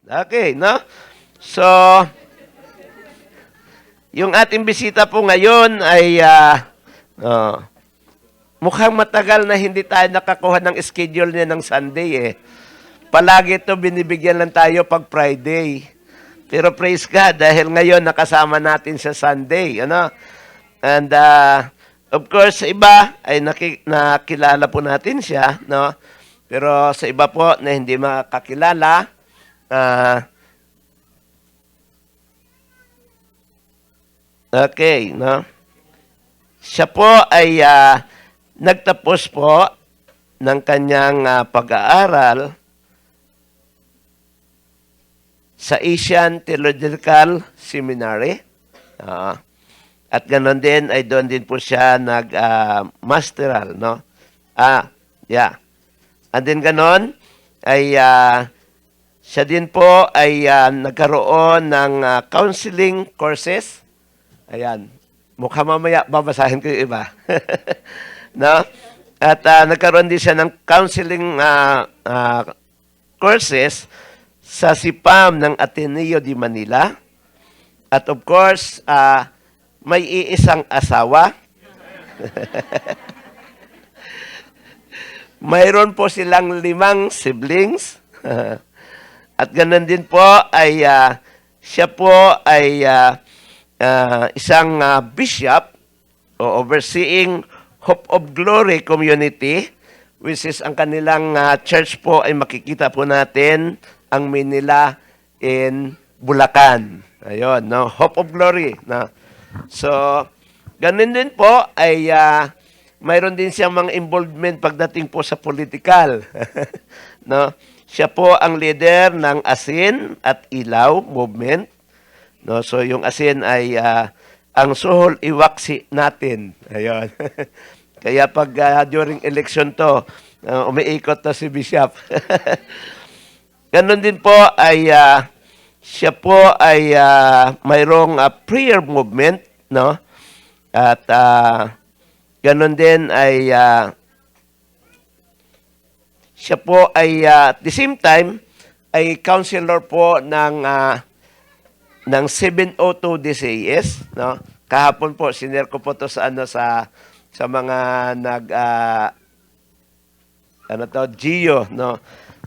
Okay, no? So, yung ating bisita po ngayon ay oh, mukhang matagal na hindi tayo nakakuha ng schedule niya ng Sunday eh. Palagi ito binibigyan lang tayo pag Friday. Pero praise God, dahil ngayon nakasama natin sa Sunday. Ano? And of course, sa iba ay nakilala po natin siya. No? Pero sa iba po na hindi makakilala, okay, no? Siya po ay nagtapos po ng kanyang pag-aaral sa Asian Theological Seminary. At ganoon din ay doon din po siya nag-masteral, no? Yeah. And then ganoon ay siya din po ay nagkaroon ng counseling courses. Ayan. Mukha mamaya babasahin ko yung iba. No? At nagkaroon din siya ng counseling courses sa SIPAM ng Ateneo de Manila. At of course, may iisang asawa. Mayroon po silang 5 siblings. At ganun din po ay siya po ay isang bishop o overseeing Hope of Glory Community, which is ang kanilang church po ay makikita po natin ang Manila in Bulacan. Ayun, no? Hope of Glory. No? So, ganun din po ay mayroon din siyang mga involvement pagdating po sa political. No? Siya po ang leader ng Asin at Ilaw movement. No? So, yung Asin ay ang suhol iwaksi natin. Ayun. Kaya pag during election to, umiikot to si Bishop. Ganon din po ay siya po ay mayroong prayer movement, no? At ganon din ay siya po ay at the same time ay counselor po ng 702 DCAS, no? Kahapon po sinare ko po to sa sa mga Gio, no?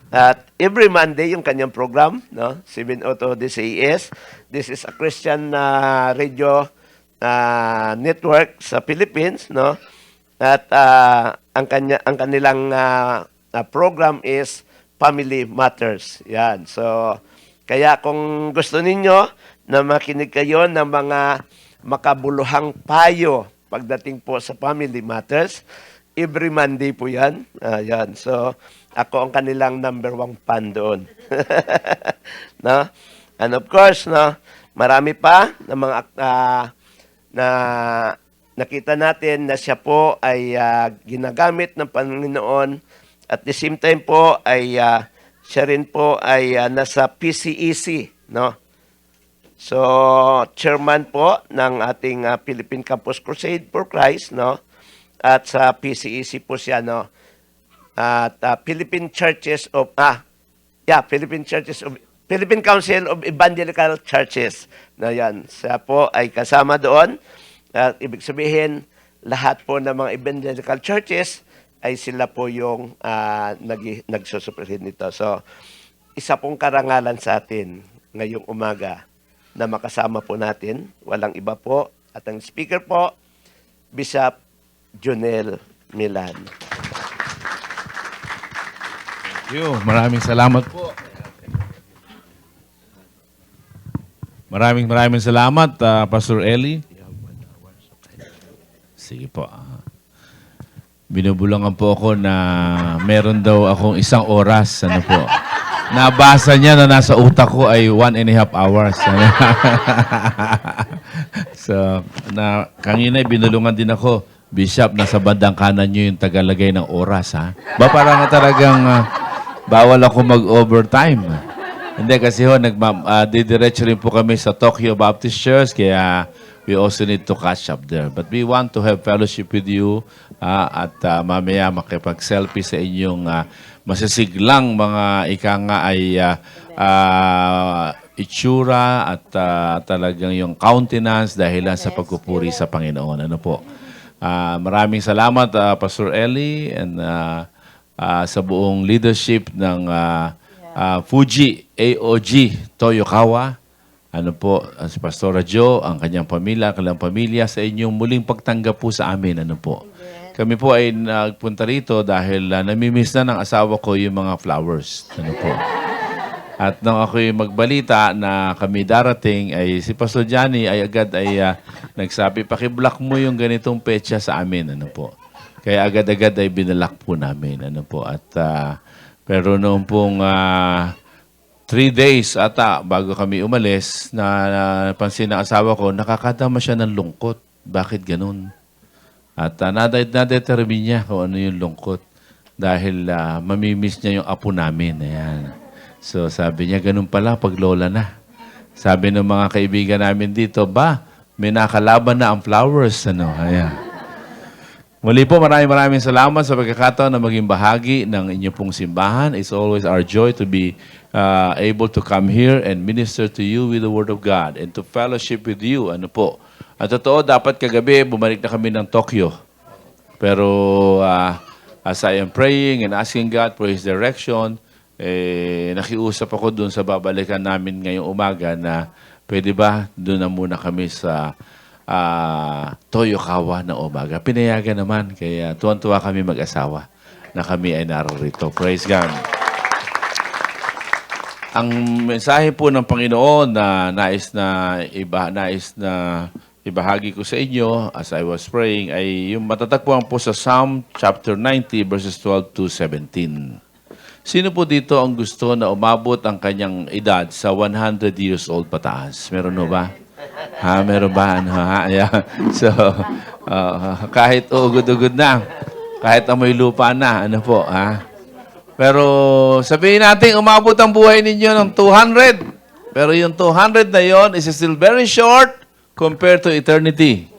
At every Monday yung kanyang program, no? 702 DCAS. This is a Christian radio network sa Philippines, no? At ang kanilang program is Family Matters. Yan. So kaya kung gusto ninyo na makinig kayo ng mga makabuluhang payo pagdating po sa Family Matters, every Monday po yan. Yan. So ako ang kanilang number 1 fan doon. No? And of course, no, marami pa na mga na nakita natin na siya po ay ginagamit ng Panginoon at the same time po ay siya rin po ay nasa PCEC, no? So, chairman po ng ating Philippine Campus Crusade for Christ, no? At sa PCEC po siya, no? At Philippine Council of Evangelical Churches. Na yan. Siya po ay kasama doon. At ibig sabihin, lahat po ng mga evangelical churches ay sila po yung nagsusuperhin nito. So, isa pong karangalan sa atin ngayong umaga na makasama po natin. Walang iba po. At ang speaker po, Bishop Jonel Milan. Maraming salamat po. Maraming salamat, Pastor Eli. Sige po. Binubulangan po ako na meron daw akong 1 oras. Ano po? Nabasa niya na nasa utak ko ay 1.5 hours. So, kanina binulungan din ako, Bishop, nasa bandang kanan niyo yung tagalagay ng oras, ha? Parang talagang bawal ako mag-overtime. Hindi kasi didiretso rin po kami sa Tokyo Baptist Church, kaya we also need to catch up there. But we want to have fellowship with you at mamaya makipag-selfie sa inyong masisiglang mga ika nga ay itsura at talagang yung countenance dahilan sa pagpupuri sa Panginoon. Ano po? Maraming salamat, Pastor Eli, and sa buong leadership ng Fuji AOG Toyokawa. Ano po, si Pastora Jo, ang kanyang pamilya sa inyong muling pagtanggap po sa amin. Ano po? Kami po ay nagpunta rito dahil namimiss na ng asawa ko yung mga flowers. Ano po? At nung ako'y magbalita na kami darating, ay si Pastor Johnny ay agad ay nagsabi, pakiblock mo yung ganitong petsa sa amin. Ano po? Kaya agad-agad ay binalak po namin. Ano po? At pero noong pong 3 days ata bago kami umalis, na pansin ng asawa ko, nakakadama siya ng lungkot. Bakit ganun? At nadetermine niya kung ano yung lungkot dahil mamimiss niya yung apo namin. Ayan. So sabi niya, ganun pala pag lola na. Sabi ng mga kaibigan namin dito, may nakalaban na ang flowers. Ano? Ayan. Muli po, maraming salamat sa pagkakataon na maging bahagi ng inyong pong simbahan. It's always our joy to be able to come here and minister to you with the Word of God and to fellowship with you. Ano po? At totoo, dapat kagabi, bumalik na kami ng Tokyo. Pero as I am praying and asking God for His direction, nakiusap ako dun sa babalikan namin ngayong umaga na pwede ba doon na muna kami sa Toyokawa na umaga. Pinayagan naman, kaya tuwan-tuwa kami mag-asawa na kami ay narito. Praise God. Ang mensahe po ng Panginoon na nais na ibahagi ko sa inyo as I was praying ay yung matatagpuan po sa Psalm chapter 90 verses 12 to 17. Sino po dito ang gusto na umabot ang kanyang edad sa 100 years old pataas? Meron no ba? Meron ba? Ano, yeah. So, kahit ugod-ugod na, kahit amoy lupa na, ano po, Pero sabihin natin, umabot ang buhay ninyo ng 200. Pero yung 200 na yon is still very short compared to eternity.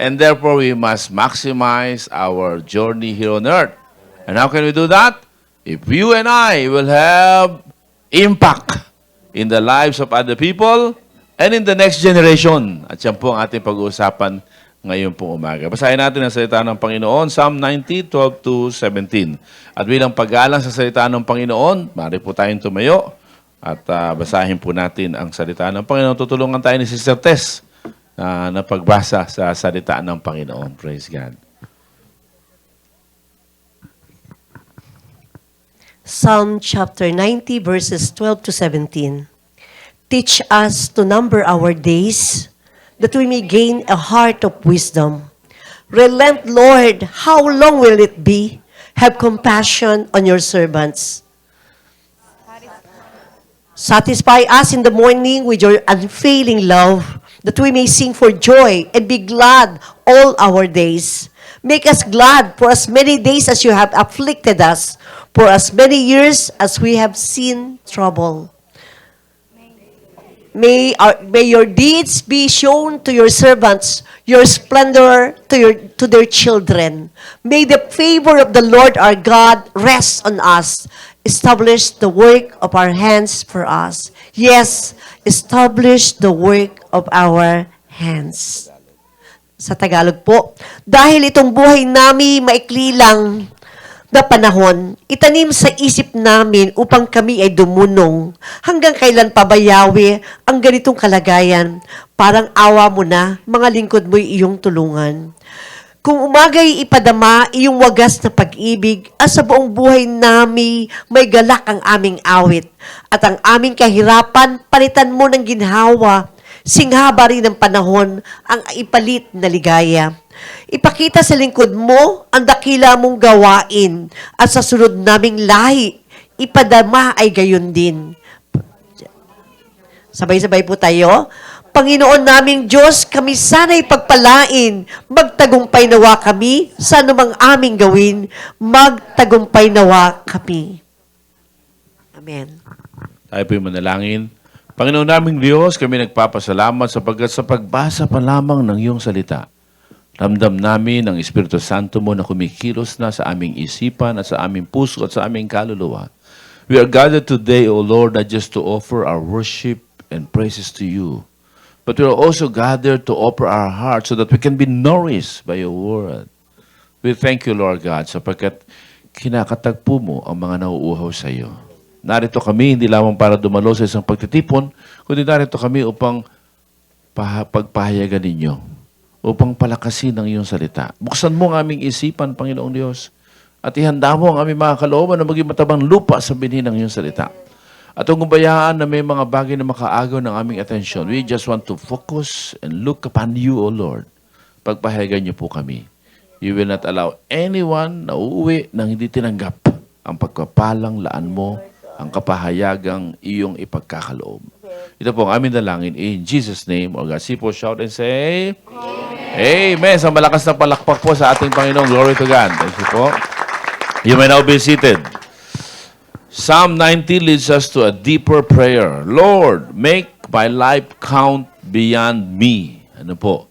And therefore, we must maximize our journey here on earth. And how can we do that? If you and I will have impact in the lives of other people and in the next generation. At yan po ang ating pag-uusapan ngayon pong umaga. Basahin natin ang salita ng Panginoon, Psalm 90, 12 to 17. At bilang pag-aalang sa salita ng Panginoon, maaari po tayong tumayo at basahin po natin ang salita ng Panginoon. Tutulungan tayo ni Sister Tess na pagbasa sa salita ng Panginoon. Praise God. Psalm chapter 90, verses 12 to 17. Teach us to number our days, that we may gain a heart of wisdom. Relent, Lord, how long will it be? Have compassion on your servants. Satisfy us in the morning with your unfailing love, that we may sing for joy and be glad all our days. Make us glad for as many days as you have afflicted us, for as many years as we have seen trouble. May your deeds be shown to your servants, your splendor to their children. May the favor of the Lord our God rest on us. Establish the work of our hands for us. Yes, establish the work of our hands. Sa Tagalog po, dahil itong buhay namin maikli lang na panahon, itanim sa isip namin upang kami ay dumunong. Hanggang kailan pabayawi ang ganitong kalagayan? Parang awa mo na, mga lingkod mo'y iyong tulungan. Kung umagay ipadama iyong wagas na pag-ibig, at sa buong buhay namin may galak ang aming awit. At ang aming kahirapan, palitan mo ng ginhawa. Singhaba rin ng panahon ang ipalit na ligaya. Ipakita sa lingkod mo ang dakila mong gawain at sa sunod naming lahi, ipadama ay gayon din. Sabay-sabay po tayo. Panginoon naming Diyos, kami sana'y pagpalain. Magtagumpay nawa kami sa anumang aming gawin. Magtagumpay nawa kami. Amen. Tayo po'y manalangin. Panginoon naming Diyos, kami nagpapasalamat sapagkat sa pagbasa pa lamang ng iyong salita, ramdam namin ang Espiritu Santo mo na kumikilos na sa aming isipan at sa aming puso at sa aming kaluluwa. We are gathered today, O Lord, not just to offer our worship and praises to you, but we are also gathered to offer our hearts so that we can be nourished by your word. We thank you, Lord God, sapagkat kinakatagpo mo ang mga nauuhaw sa iyo. Narito kami hindi lamang para dumalo sa isang pagtitipon, kundi narito kami upang pagpahayagan ninyo, upang palakasin ang iyong salita. Buksan mo ang aming isipan, Panginoong Diyos, at ihanda mo ang aming mga kalooban na maging matabang lupa sa binhi ng iyong salita. At kung bayaan na may mga bagay na makaagaw ng aming atensyon, we just want to focus and look upon you, O Lord. Pagpahayagan niyo po kami. You will not allow anyone na uuwi nang hindi tinanggap ang pagpapalang laan mo, ang kapahayagang iyong ipagkakaloob. Ito po ang aming dalangin in Jesus' name. All God's people shout and say, Amen. Amen. Sa malakas na palakpak po sa ating Panginoon. Glory to God. Thank you po. You may now be seated. Psalm 90 leads us to a deeper prayer. Lord, make my life count beyond me. Ano po?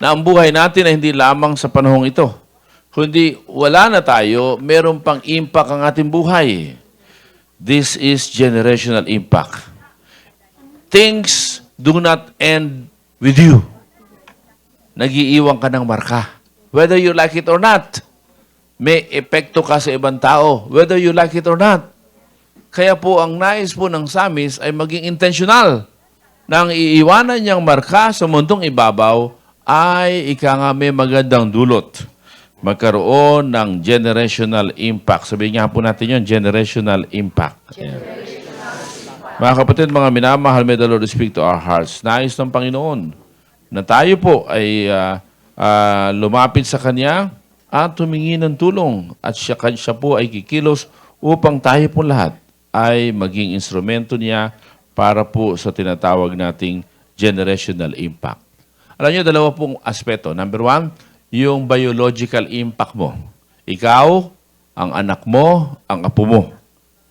Na ang buhay natin ay hindi lamang sa panahong ito. Kundi wala na tayo, meron pang impact ang ating buhay. This is generational impact. Things do not end with you. Nagiiwan ka ng marka. Whether you like it or not. May epekto ka sa ibang tao. Whether you like it or not. Kaya po ang nais po ng Psalmist ay maging intentional. Na ang iiwanan niyang marka sa mundong ibabaw ay nga may magandang dulot. Magkaroon ng generational impact. Sabihin nga po natin yun, generational impact. Mga kapatid, mga minamahal, may the Lord speak to our hearts. Nais ng Panginoon na tayo po ay lumapit sa Kanya at humingi ng tulong. At siya po ay kikilos upang tayo po lahat ay maging instrumento niya para po sa tinatawag nating generational impact. Alam niyo, dalawa pong aspeto. Number one, yung biological impact mo. Ikaw, ang anak mo, ang apo mo.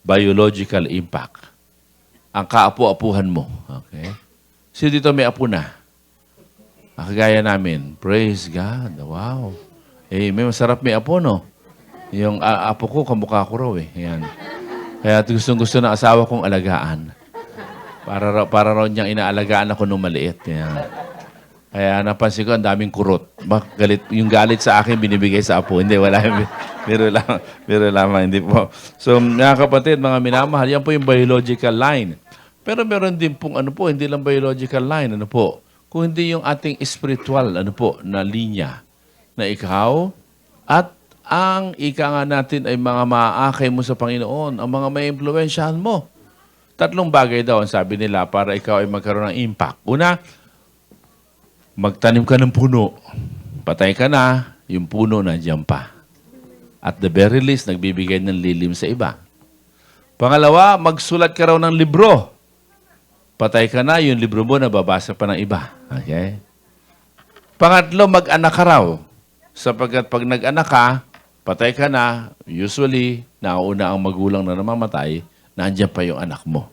Biological impact. Ang kaapu-apuhan mo. Okay? So dito may apo na. Kagaya namin. Praise God. Wow. Eh, may masarap may apo, no? Yung apo ko, kamukha ko raw eh. Yan. Kaya gustong-gusto ng asawa kong alagaan. Para raw niyang inaalagaan ako nung maliit. Yan. Kaya napansin ko, ang daming kurot. Galit, yung galit sa akin, binibigay sa apo. Hindi, wala. Biro lamang, hindi po. So, mga kapatid, mga minamahal, yan po yung biological line. Pero meron din pong, hindi lang biological line, kung hindi yung ating spiritual, na linya, na ikaw, at ang ika nga natin ay mga maaakay mo sa Panginoon, ang mga may impluwensyahan mo. 3 bagay daw, ang sabi nila, para ikaw ay magkaroon ng impact. Una, magtanim ka ng puno. Patay ka na, yung puno nandiyan pa. At the very least, nagbibigay ng lilim sa iba. Pangalawa, magsulat ka raw ng libro. Patay ka na, yung libro mo nababasa pa ng iba. Okay? Pangatlo, mag-anak ka raw. Sapagkat pag nag-anak ka, patay ka na, usually, nauna ang magulang na namamatay, nandiyan pa yung anak mo.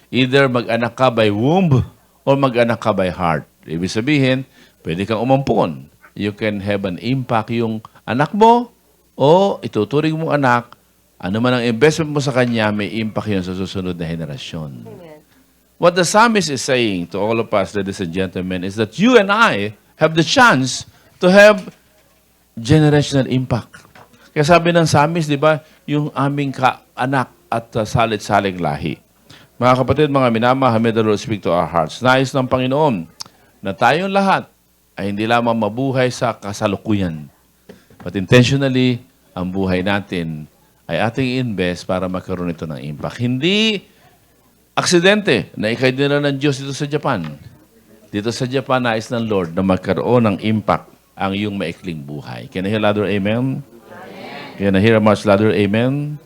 Either mag-anak ka by womb or mag-anak ka by heart. Ibig sabihin, pwede kang umampon. You can have an impact yung anak mo o ituturing mong anak, ano man ang investment mo sa kanya, may impact yun sa susunod na henerasyon. Amen. What the psalmist is saying to all of us, ladies and gentlemen, is that you and I have the chance to have generational impact. Kaya sabi ng psalmist, di ba, yung aming anak at salit-saling lahi. Mga kapatid, mga minamahal, may the Lord speak to our hearts. Nais ng Panginoon na tayong lahat ay hindi lamang mabuhay sa kasalukuyan. But intentionally, ang buhay natin ay ating invest para magkaroon ito ng impact. Hindi aksidente na ikay-dinala ng Diyos dito sa Japan. Dito sa Japan, nais ng Lord na magkaroon ng impact ang iyong maikling buhay. Can I hear louder amen? Can I hear a much louder amen?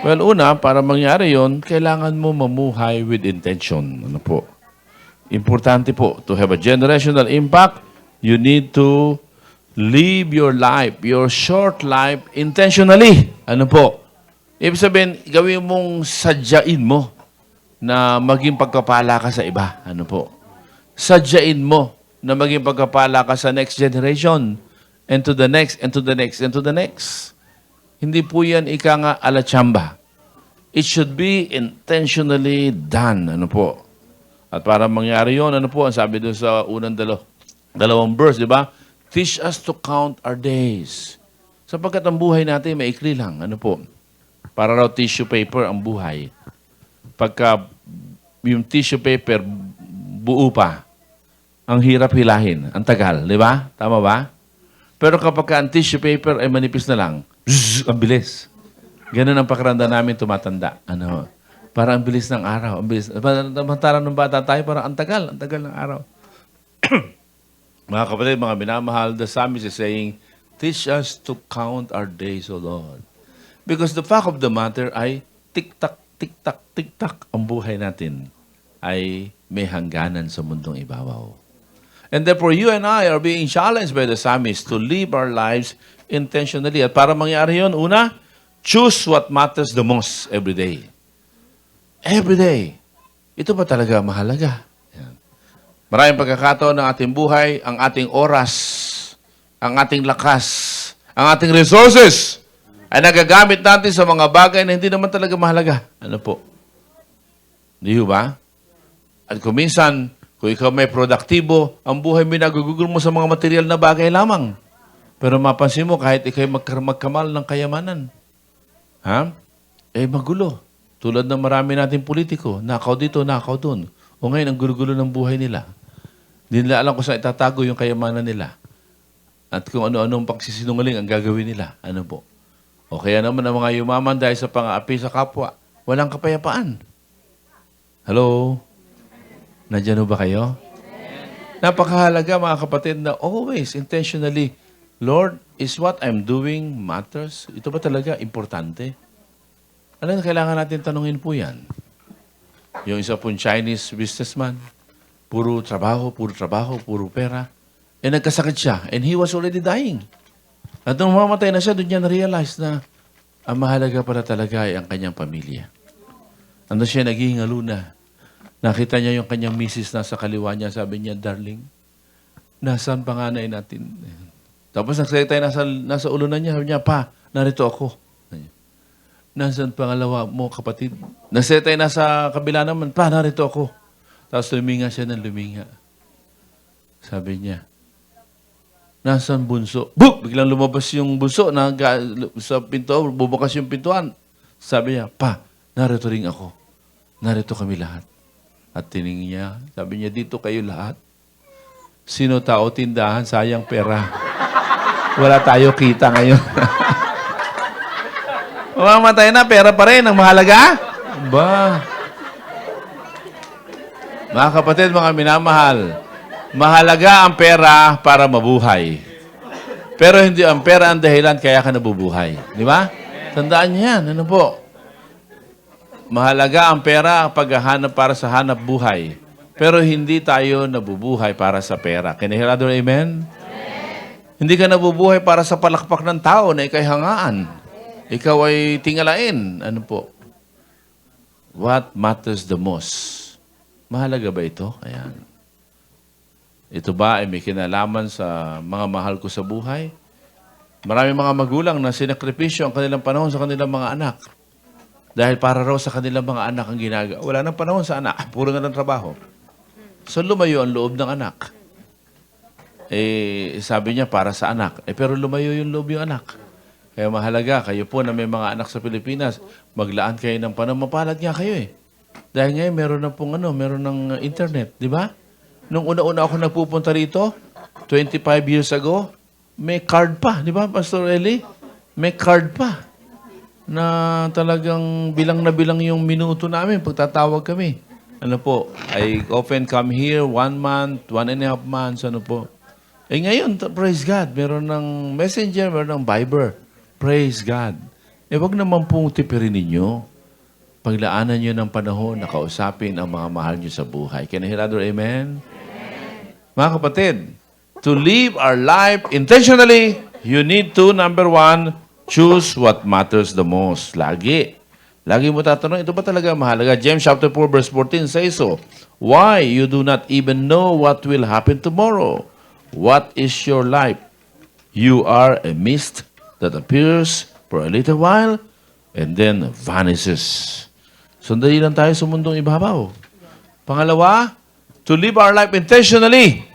Well, una, para mangyari yon, kailangan mo mamuhay with intention. Ano po? Importante po, to have a generational impact, you need to live your life, your short life, intentionally. Ano po? Ibig sabihin, gawin mong sadyain mo na maging pagpapala ka sa iba. Ano po? Sadyain mo na maging pagpapala ka sa next generation and to the next, and to the next, and to the next. Hindi po yan ika nga alatsamba. It should be intentionally done. Ano po? At para mangyari yon, ano po, ang sabi doon sa unang dalawang verse, di ba? Teach us to count our days. Sapagkat ang buhay natin maikli lang. Ano po? Para raw tissue paper ang buhay. Pagka yung tissue paper buo pa, ang hirap hilahin, ang tagal, di ba? Tama ba? Pero kapag ang tissue paper ay manipis na lang, ang bilis. Ganun ang pakiramdam namin tumatanda. Ano? Para ang bilis ng araw. Ang bilis. Samantalang nung bata tayo, parang ang tagal ng araw. Mga kapatid, mga minamahal, the psalmist is saying, teach us to count our days, O Lord. Because the fact of the matter ay tik-tak, tik-tak, tik-tak ang buhay natin ay may hangganan sa mundong ibabaw. And therefore, you and I are being challenged by the psalmist to live our lives intentionally. At para mangyari yun, una, choose what matters the most every day. Every day. Ito ba talaga mahalaga? Yan. Maraming pagkakataon ng ating buhay, ang ating oras, ang ating lakas, ang ating resources, ay nagagamit natin sa mga bagay na hindi naman talaga mahalaga. Ano po? Di ba? At kung minsan, kung ikaw may produktibo, ang buhay mo nagugugol mo sa mga material na bagay lamang. Pero mapansin mo, kahit ikay magkamal ng kayamanan, magulo. Tulad ng marami nating politiko, nakaw dito, nakaw doon. O ngayon, ang gulo-gulo ng buhay nila. Hindi nila alam kung saan itatago yung kayamanan nila. At kung ano-anong pagsisinungaling ang gagawin nila. Ano po? O kaya naman ang mga yumaman dahil sa pang-aapi sa kapwa, walang kapayapaan. Hello? Nandiyan ba kayo? Napakahalaga mga kapatid na always, intentionally, Lord, is what I'm doing matters? Ito ba talaga importante? Ano na kailangan natin tanungin po yan? Yung isa pong Chinese businessman, puro trabaho, puro pera. Nagkasakit siya and he was already dying. At nung mamatay na siya, doon niya na-realize na ang mahalaga pala talaga ay ang kanyang pamilya. Ano siya, naghihingalo na. Nakita niya yung kanyang misis nasa kaliwa niya. Sabi niya, darling, nasaan panganay natin? Tapos nagsalita nasa ulo na niya. Sabi niya, pa, narito ako. Nasaan pangalawa mo, kapatid? Nagsalita nasa kabila naman, pa, narito ako. Tapos luminga siya ng luminga. Sabi niya, nasaan bunso? Boop! Biglang lumabas yung bunso sa pinto, bubukas yung pintuan. Sabi niya, pa, narito rin ako. Narito kami lahat. At tiningin niya, sabi niya, dito kayo lahat. Sino tao, tindahan, sayang pera. Wala tayo kita ngayon. Mamamatay na, pera pa rin, ang mahalaga. Ba? Mga kapatid, mga minamahal, mahalaga ang pera para mabuhay. Pero hindi ang pera ang dahilan kaya ka nabubuhay. Di ba? Tandaan niyo yan. Ano po? Mahalaga ang pera paghahanap para sa hanap buhay. Pero hindi tayo nabubuhay para sa pera. Can you hear that? Amen? Hindi ka nabubuhay para sa palakpak ng tao na ikay hangaan. Ikaw ay tingalain. Ano po? What matters the most? Mahalaga ba ito? Ayan. Ito ba ay may kinalaman sa mga mahal ko sa buhay? Maraming mga magulang na sinakripisyo ang kanilang panahon sa kanilang mga anak. Dahil para raw sa kanilang mga anak ang ginagawa. Wala nang panahon sa anak. Puro na ng trabaho. So lumayo ang loob ng anak. Sabi niya para sa anak. Pero lumayo yung loob yung anak. Kaya mahalaga, kayo po na may mga anak sa Pilipinas, maglaan kayo ng panahon. Mapalad nga kayo eh. Dahil ngayon meron na pong meron ng internet. Di ba? Nung una-una ako nagpupunta rito, 25 years ago, may card pa. Di ba, Pastor Eli? May card pa. Na talagang bilang na bilang yung minuto namin pagtatawag kami. Ano po, I often come here 1 month, 1.5 months, ano po. Ngayon, praise God, meron ng messenger, meron ng Viber. Praise God. Wag naman pong tipirin ninyo. Paglaanan nyo ng panahon na kausapin ang mga mahal nyo sa buhay. Can I hear that? Amen? Mga kapatid, to live our life intentionally, you need to, number 1, choose what matters the most. Lagi. Lagi mo tatanong, ito ba talaga mahalaga? James chapter 4 verse 14 says so. Why? You do not even know what will happen tomorrow. What is your life? You are a mist that appears for a little while and then vanishes. Sandali lang tayo sa mundong ibabaw. Pangalawa, to live our life intentionally,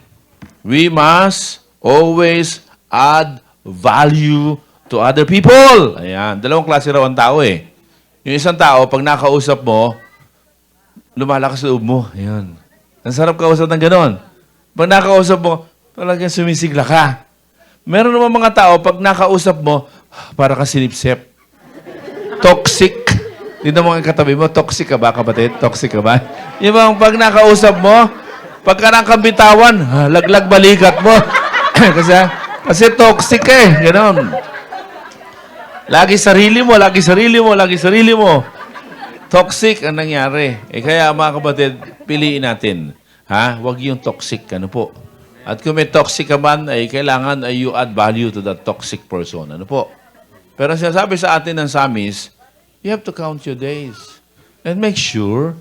we must always add value to other people. Ayan, dalawang klase raw ang tao eh. Yung isang tao, pag nakausap mo, lumalakas sa loob mo. Ayan. Ang sarap kausap ng ganon. Pag nakausap mo, talagang sumisigla ka. Meron naman mga tao, pag nakausap mo, para ka sinipsip. Toxic. Hindi mo mga katabi mo, toxic ka ba, kapatid? Toxic ka ba? Yung bang pag nakausap mo, pagka nakabitawan, laglag balikat mo. kasi toxic ka eh. Ganon. Lagi sarili mo, lagi sarili mo, lagi sarili mo. Toxic ang nangyari. Kaya mga kapatid, piliin natin. Huwag yung toxic. Ano po? At kung may toxic ka man, ay kailangan ay you add value to that toxic person. Ano po? Pero sinasabi sa atin ng Samis, you have to count your days. And make sure,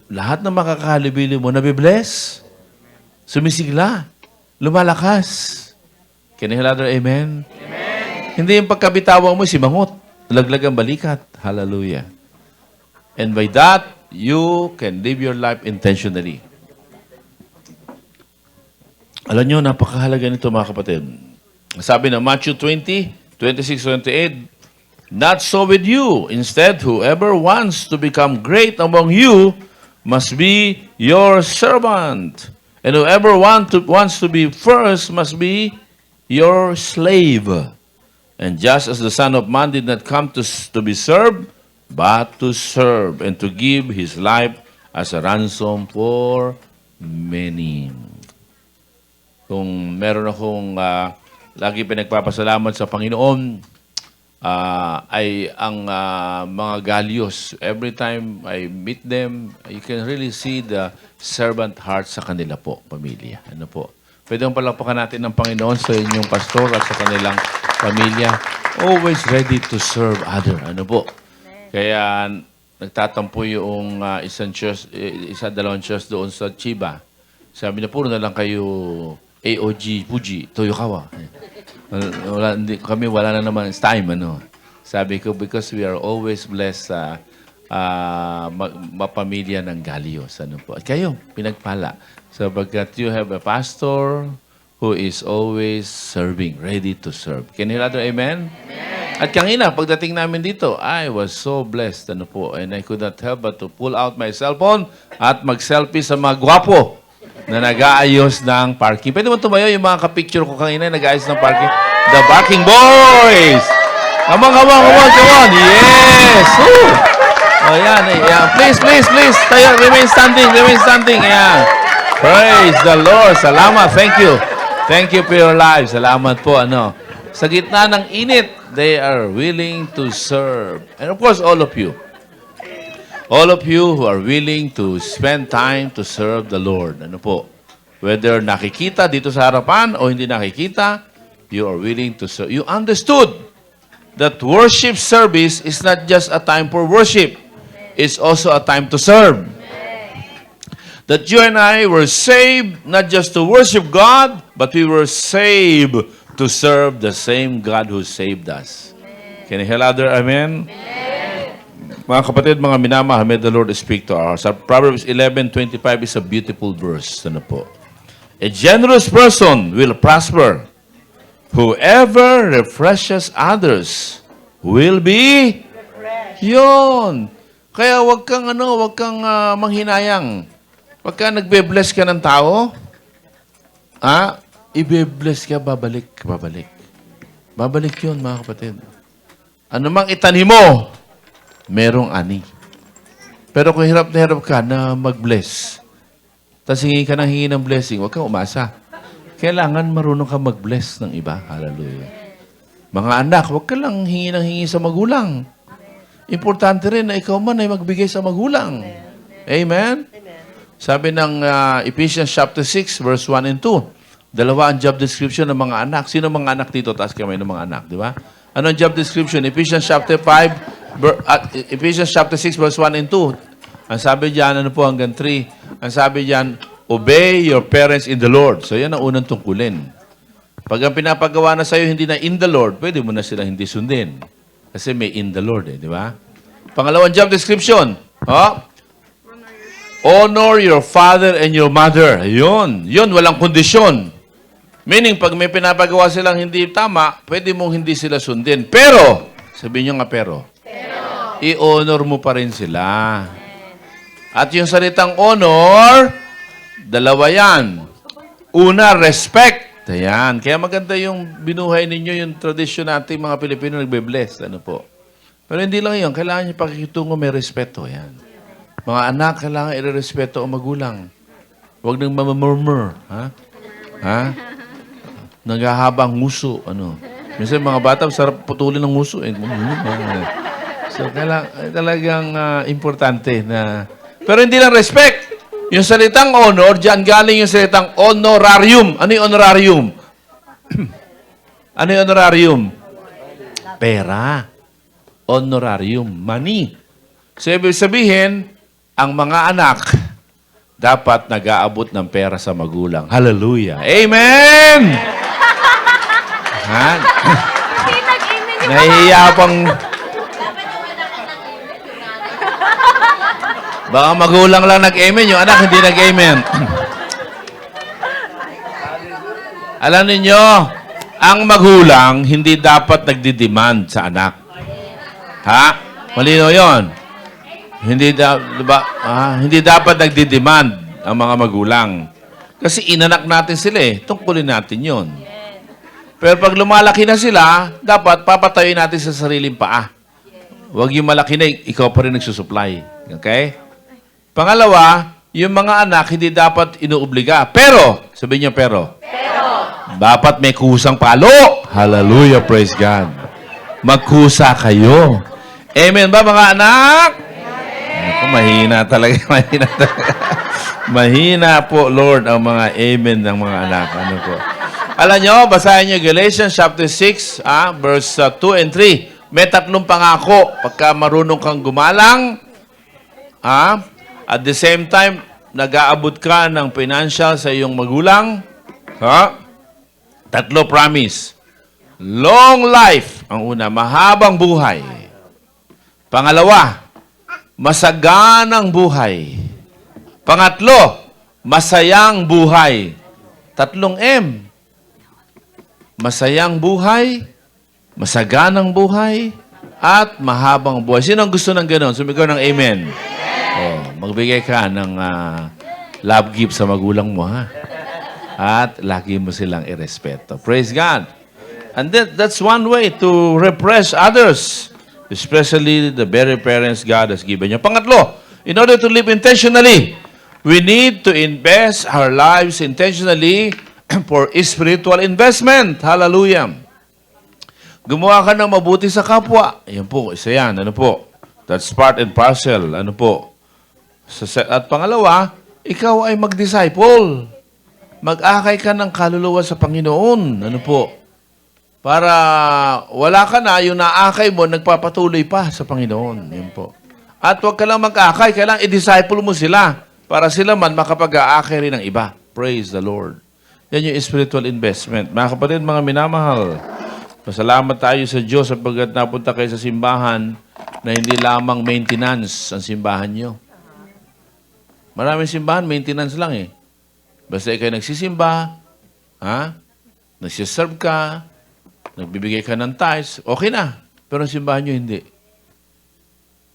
lahat ng makakahalibili mo, nabibless. Sumisigla. Lumalakas. Can you hear that? Amen? Hindi yung pagkabitawang mo, simangot. Laglag ang balikat. Hallelujah. And by that, you can live your life intentionally. Alam nyo, napakahalaga nito mga kapatid. Sabi na Matthew 20, 26-28, not so with you. Instead, whoever wants to become great among you must be your servant. And whoever wants to be first must be your slave. And just as the Son of Man did not come to be served, but to serve and to give His life as a ransom for many. Kung meron akong lagi pinagpapasalamat sa Panginoon, ay ang mga Galyos. Every time I meet them, you can really see the servant heart sa kanila po, pamilya. Ano po? Pwede ang palakpakan natin ng Panginoon sa inyong pastor at sa kanilang pamilya. Always ready to serve other. Ano po? Kaya nagtatampo yung dalawang church doon sa Chiba. Sabi na, puro na lang kayo AOG, Fuji, Toyokawa. Wala na naman time. Ano? Sabi ko, because we are always blessed sa mapamilya ng Galyos. Ano po? At kayo, pinagpala. Sapagkat you have a pastor who is always serving, ready to serve. Can you hear that? Amen? At kanina, pagdating namin dito, I was so blessed. Ano po? And I could not help but to pull out my cellphone at mag-selfie sa mga gwapo na nag-aayos ng parking. Pwede mo tumayo yung mga kapicture ko kanina nag-aayos ng parking? The Barking Boys! Come on! Yes! Woo! Oh, yan. Please. Tayo, remain standing. Ayan. Praise the Lord. Salamat. Thank you. Thank you for your lives. Salamat po. Sa gitna ng init, they are willing to serve. And of course, all of you. All of you who are willing to spend time to serve the Lord. Ano po? Whether nakikita dito sa harapan o hindi nakikita, you are willing to serve. You understood that worship service is not just a time for worship. It's also a time to serve. That you and I were saved not just to worship God, but we were saved to serve the same God who saved us. Can you hear louder? Amen? Mga kapatid, mga minamahal, may the Lord speak to us. Proverbs 11:25 is a beautiful verse. Ano po? A generous person will prosper. Whoever refreshes others will be yun. Kaya wag kang manghinayang. Pagka nagbe-bless ka ng tao, ibe-bless ka, babalik. Babalik yun, mga kapatid. Ano mang itanim mo, merong ani. Pero kung hirap na hirap ka na mag-bless, tapos hingi ka ng blessing, huwag kang umasa. Kailangan marunong ka mag-bless ng iba. Hallelujah. Mga anak, huwag ka lang hingi sa magulang. Importante rin na ikaw man ay magbigay sa magulang. Amen? Sabi ng Ephesians chapter 6, verse 1 and 2. Dalawa ang job description ng mga anak. Sino mga anak dito? Taas kamay ng mga anak, di ba? Ano ang job description? Ephesians chapter 5, Ephesians chapter 6 verse 1 and 2. Ang sabi diyan, ano po hanggang 3. Ang sabi diyan, obey your parents in the Lord. So yan ang unang tungkulin. Pag ang pinapagawa na sa'yo hindi na in the Lord, pwede mo na sila hindi sundin. Kasi may in the Lord di ba? Pangalawang job description. Honor your father and your mother. Yun, walang kondisyon. Meaning, pag may pinapagawa silang hindi tama, pwede mong hindi sila sundin. Pero, sabihin nyo nga pero, i-honor mo pa rin sila. At yung salitang honor, dalawa yan. Una, respect. Ayan. Kaya maganda yung binuhay ninyo, yung tradisyon natin mga Pilipino nagbe-bless. Ano po? Pero hindi lang yun. Kailangan nyo pakikitungo may respeto. Ayan. Mga anak, kailangan i-respeto ang magulang. Huwag nang mamamurmur. Ha? Naghahabang nguso. Ano? Minsan mga bata, sarap putulin ng nguso. So, talagang importante na... Pero hindi lang respect. Yung salitang honor, diyan galing yung salitang honorarium. Ano yung honorarium? Ano yung honorarium? Pera. Honorarium. Money. So, ibig sabihin, ang mga anak dapat nag-aabot ng pera sa magulang. Hallelujah. Amen! Ha? Nahihiya pang... Baka magulang lang nag-amen, yung anak hindi nag-amen. Alam ninyo, ang magulang hindi dapat nagdi-demand sa anak. Ha? Malino yon. Hindi dapat nagdi-demand ang mga magulang. Kasi inanak natin sila eh. Tungkulin natin yon. Pero pag lumalaki na sila, dapat papatayin natin sa sariling paa. Huwag yung malaki na, ikaw pa rin nagsusupply. Okay? Pangalawa, yung mga anak, hindi dapat inuobliga. Pero, sabihin niyo pero. Dapat may kusang palo. Hallelujah, praise God. Magkusa kayo. Amen ba mga anak? Ako, mahina talaga. Mahina po, Lord, ang mga amen ng mga anak. Ano po? Alam nyo, basahin nyo Galatians chapter 6, verse 2 and 3. May tatlong pangako. Pagka marunong kang gumalang, at the same time, nag-aabot ka ng financial sa iyong magulang. Tatlo promise. Long life. Ang una, mahabang buhay. Pangalawa, masaganang buhay. Pangatlo, masayang buhay. Tatlong M. Masayang buhay, masaganang buhay, at mahabang buhay. Sino ang gusto ng gano'n? Sumigaw ng amen. Magbigay ka ng love gift sa magulang mo, ha? At lagi mo silang irespeto. Praise God. And that's one way to repress others, especially the very parents God has given you. Pangatlo, in order to live intentionally, we need to invest our lives intentionally for spiritual investment. Hallelujah. Gumawa ka ng mabuti sa kapwa. Ayan po, isa yan. Ano po? That's part and parcel. Ano po? At pangalawa, ikaw ay mag-disciple. Mag-akay ka ng kaluluwa sa Panginoon. Ano po? Para wala ka na, yung naakay mo, nagpapatuloy pa sa Panginoon. Yan po. At huwag ka lang mag-akay, kailangan i-disciple mo sila para sila man makapag-aakay rin ng iba. Praise the Lord. Yan yung spiritual investment. Mga kapatid, mga minamahal, pasalamat tayo sa Diyos sapagkat napunta kayo sa simbahan na hindi lamang maintenance ang simbahan nyo. Maraming simbahan, maintenance lang eh. Basta ikaw nagsisimba, nagsiserve ka, nagbibigay ka ng tithes, okay na. Pero ang simbahan nyo hindi.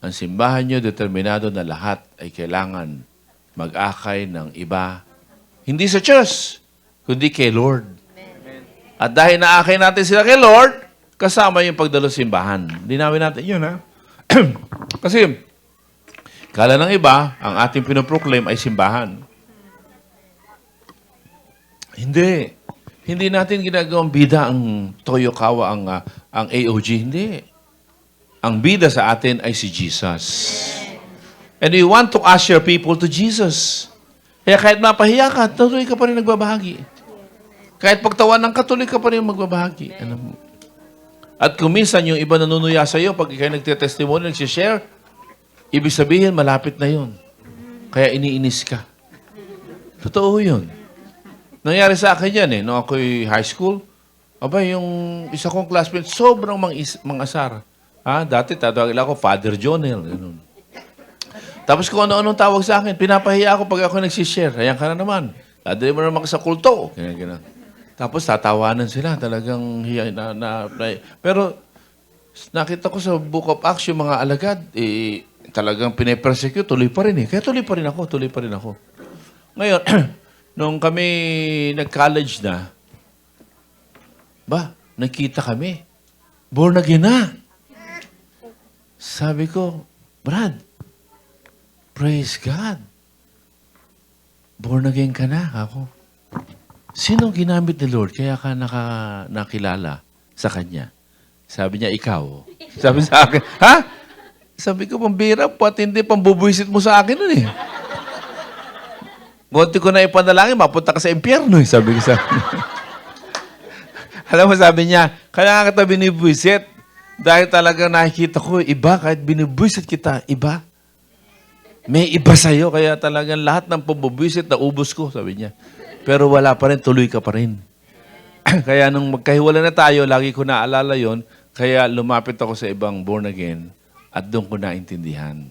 Ang simbahan nyo determinado na lahat ay kailangan mag-akay ng iba. Hindi sa church, kundi kay Lord. At dahil naakay natin sila kay Lord, kasama yung pagdalo sa simbahan. Linawin natin yun, ha? Kasi, kala ng iba, ang ating pinoproclaim ay simbahan. Hindi. Hindi natin ginagawang bida ang Toyokawa, ang AOG. Hindi. Ang bida sa atin ay si Jesus. And we want to usher people to Jesus. Kaya kahit mapahiya ka, tuloy ka pa rin nagbabahagi. Kahit pagtawan ng katuloy ka pa rin magbabahagi. At kung minsan yung iba nanunuya sa iyo, pag ikaw nagte-testimony, nagsishare, ibig sabihin, malapit na yun. Kaya iniinis ka. Totoo yun. Nangyari sa akin yan nung ako'y high school. Aba, yung isa kong classmate, sobrang mang-asar. Dati, tatawag ko, Father Jonel. Ganun. Tapos kung ano-anong tawag sa akin, pinapahiya ako pag ako nagsishare. Ayan ka na naman. Dadali mo naman sa kulto. Ganyan. Tapos tatawanan sila. Talagang hiya pero nakita ko sa Book of Acts yung mga alagad, talagang pinapersecute, tuloy pa rin Kaya tuloy pa rin ako. Ngayon, nung kami nag-college na, nakita kami. Born again na. Sabi ko, Brad, praise God. Born again ka na, ako. Sinong ginamit ni Lord kaya ka nakilala sa Kanya? Sabi niya, ikaw. Sabi sa akin, ha? Sabi ko, pambira, hindi pambubuisit mo sa akin nun Munti ko na ipanalangin, mapunta ka sa impyerno sabi ko sa akin. Alam mo, sabi niya, kaya nga kita binibuisit. Dahil talaga nakikita ko, iba, kahit binibuisit kita, iba. May iba sa'yo, kaya talagang lahat ng pambubuisit na ubos ko, sabi niya. Pero wala pa rin, tuloy ka pa rin. Kaya nung magkahiwala na tayo, lagi ko naalala yon, kaya lumapit ako sa ibang born again at doon ko naintindihan.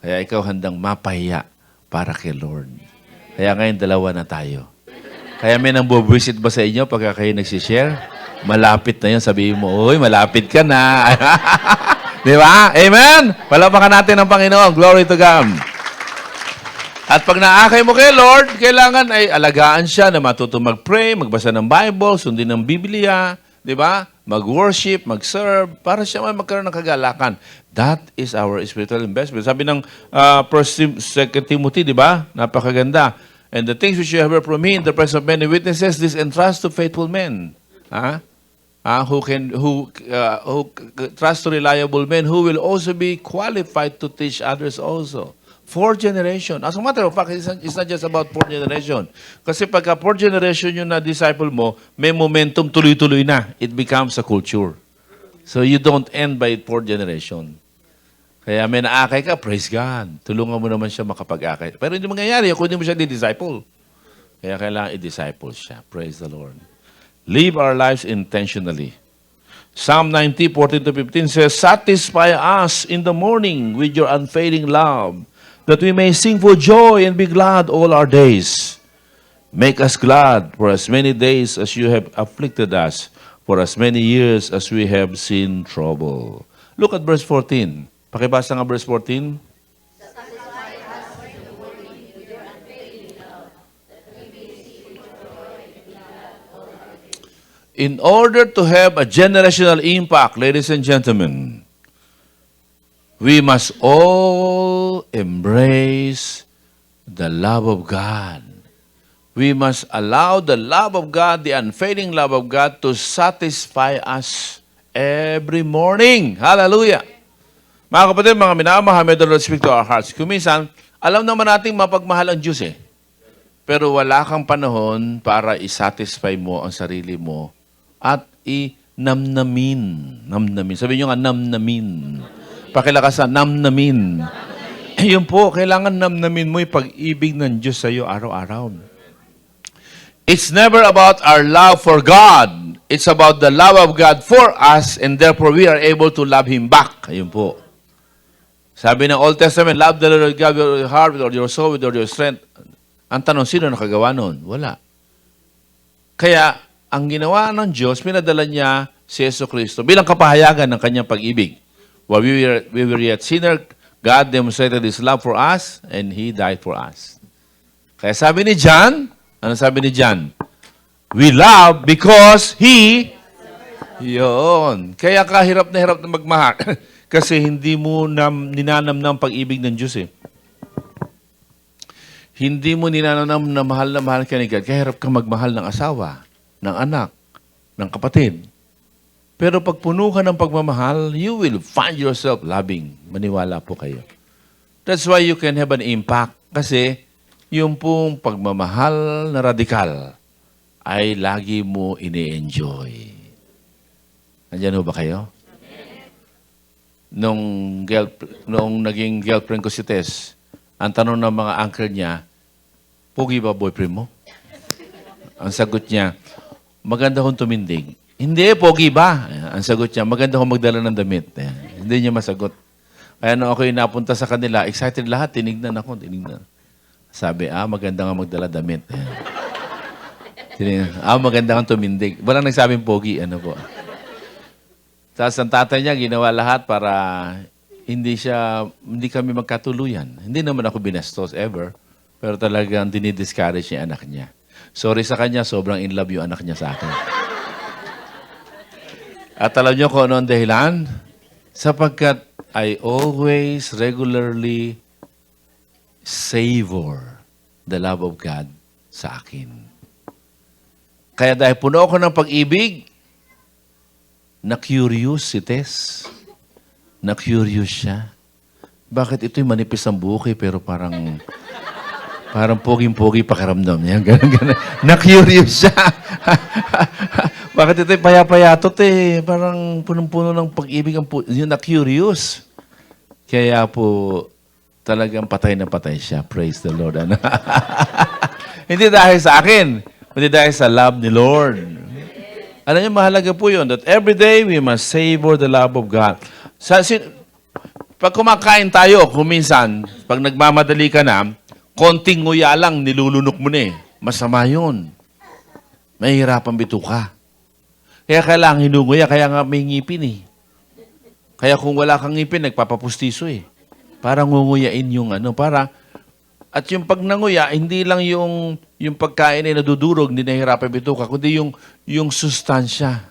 Kaya ikaw handang mapahiya para kay Lord. Kaya ngayon, dalawa na tayo. Kaya may nang bubuisit ba sa inyo pagka kayo nagsishare? Malapit na yun. Sabihin mo, uy, malapit ka na. Di ba? Amen? Palapakan natin ang Panginoon. Glory to God. At pag naakay mo kay Lord, kailangan ay alagaan siya na matuto mag-pray, magbasa ng Bible, sundin ng Biblia, di ba? Mag-worship, mag-serve, para siya magkaroon ng kagalakan. That is our spiritual investment. Sabi ng 1 Timothy, di ba? Napakaganda. And the things which you have heard from me in the presence of many witnesses, this entrust to faithful men. Who trust to reliable men who will also be qualified to teach others also. 4th generation. As a matter of fact, it's not just about 4th generation. Kasi pagka 4th generation yung na-disciple mo, may momentum tuloy-tuloy na. It becomes a culture. So you don't end by 4th generation. Kaya may naakay ka, praise God. Tulungan mo naman siya makapag-akay. Pero hindi mangyayari kung hindi mo siya di-disciple. Kaya kailangan i-disciple siya. Praise the Lord. Live our lives intentionally. Psalm 90, 14-15 says, satisfy us in the morning with your unfailing love, that we may sing for joy and be glad all our days. Make us glad for as many days as you have afflicted us, for as many years as we have seen trouble. Look at verse 14. Pakibasa nga verse 14. In order to have a generational impact, ladies and gentlemen, we must all embrace the love of God. We must allow the love of God, the unfailing love of God, to satisfy us every morning. Hallelujah! Mga kapatid, mga minamahal, may the Lord speak to our hearts. Kuminsan, alam naman natin mapagmahal ang Diyos Pero wala kang panahon para isatisfy mo ang sarili mo at namnamin. Sabi nyo nga, namnamin. Pakilakasan, namnamin. Yun po, kailangan namnamin mo yung pag-ibig ng Diyos sa iyo araw-araw. It's never about our love for God. It's about the love of God for us, and therefore we are able to love Him back. Ayun po. Sabi ng Old Testament, love the Lord God with your heart, with all your soul, with all your strength. Ang tanong, sino nakagawa nun? Wala. Kaya, ang ginawa ng Diyos, pinadala niya si Jesucristo bilang kapahayagan ng kanyang pag-ibig. While we were yet sinner, God demonstrated His love for us, and He died for us. Kaya sabi ni John, ano sabi ni John? We love because He, yun. Kaya kahirap na magmahal. Kasi hindi mo ninanamnam pag-ibig ng Diyos Hindi mo ninanamnam na mahal ka ni God. Kahirap ka magmahal ng asawa, ng anak, ng kapatid. Pero pag puno ka ng pagmamahal, you will find yourself loving. Maniwala po kayo. That's why you can have an impact. Kasi yung pong pagmamahal na radikal ay lagi mo ini-enjoy. Nandyan ho ba kayo? Nung naging girlfriend ko si Tess, ang tanong ng mga uncle niya, pogi ba boyfriend mo? Ang sagot niya, maganda kong tumindig. Hindi, pogi ba? Ang sagot niya, maganda kong magdala ng damit. Hindi niya masagot. Kaya nung ako yung napunta sa kanila, excited lahat, tinignan ako, tinignan. Sabi, maganda nga magdala damit. Tinignan, maganda kang tumindig. Walang nagsabing pogi, ano po. Tapos ang tatay niya, ginawa lahat para hindi kami magkatuluyan. Hindi naman ako binastos ever, pero talagang dinidiscourage niya anak niya. Sorry sa kanya, sobrang in love yung anak niya sa akin. At alam niyo kung ano ang dahilan? Sapagkat I always regularly savor the love of God sa akin. Kaya dahil puno ako ng pag-ibig, na-curious si Tess. Na-curious siya. Bakit ito'y manipis ang buhok pero parang poging-pogi pakiramdam niya. Ganun. Na-curious siya. Bakit ito'y paya-payatot Parang punong-puno ng pag-ibig ang yun, na-curious. Kaya po, talagang patay na patay siya. Praise the Lord. Ano? Hindi dahil sa akin, kundi dahil sa love ni Lord. Alam niyo, mahalaga po yun, that every day we must savor the love of God. Pag kumakain tayo, kuminsan, pag nagmamadali ka na, konting nguya lang, nilulunok mo na Masama yun. Mahihirapan bituka. Kaya kailangan hinunguya, kaya nga may ngipin Kaya kung wala kang ngipin, nagpapapustiso Para ngunguyain yung at yung pag nanguya, hindi lang yung pagkain ay nadudurog, hindi nahihirapan bituka, kundi yung sustansya.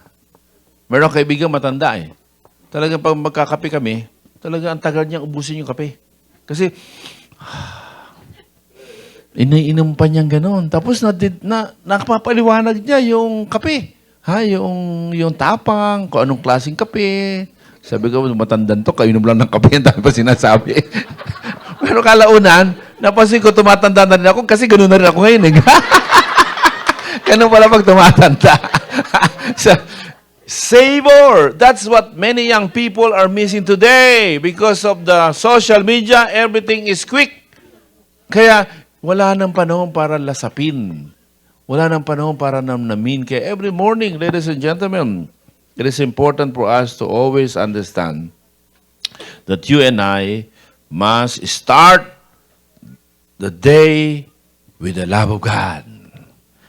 Meron kaibigan matanda Talagang pag magkakape kami, talagang ang tagal niyang ubusin yung kape. Kasi, inainom pa niyang gano'n. Tapos nakapapaliwanag niya yung kape. Yung tapang, kung anong klaseng kape. Sabi ko, matandan to, kainom lang ng kape, ang dami pa sinasabi. Pero kalaunan, napansin ko tumatanda na rin ako kasi gano'n na rin ako ngayon. Ganun pala pag tumatanda. So, savor. That's what many young people are missing today. Because of the social media, everything is quick. Kaya wala nang panahon para lasapin. Wala nang panahon para namnamin. Kaya every morning, ladies and gentlemen, it is important for us to always understand that you and I must start the day with the love of God.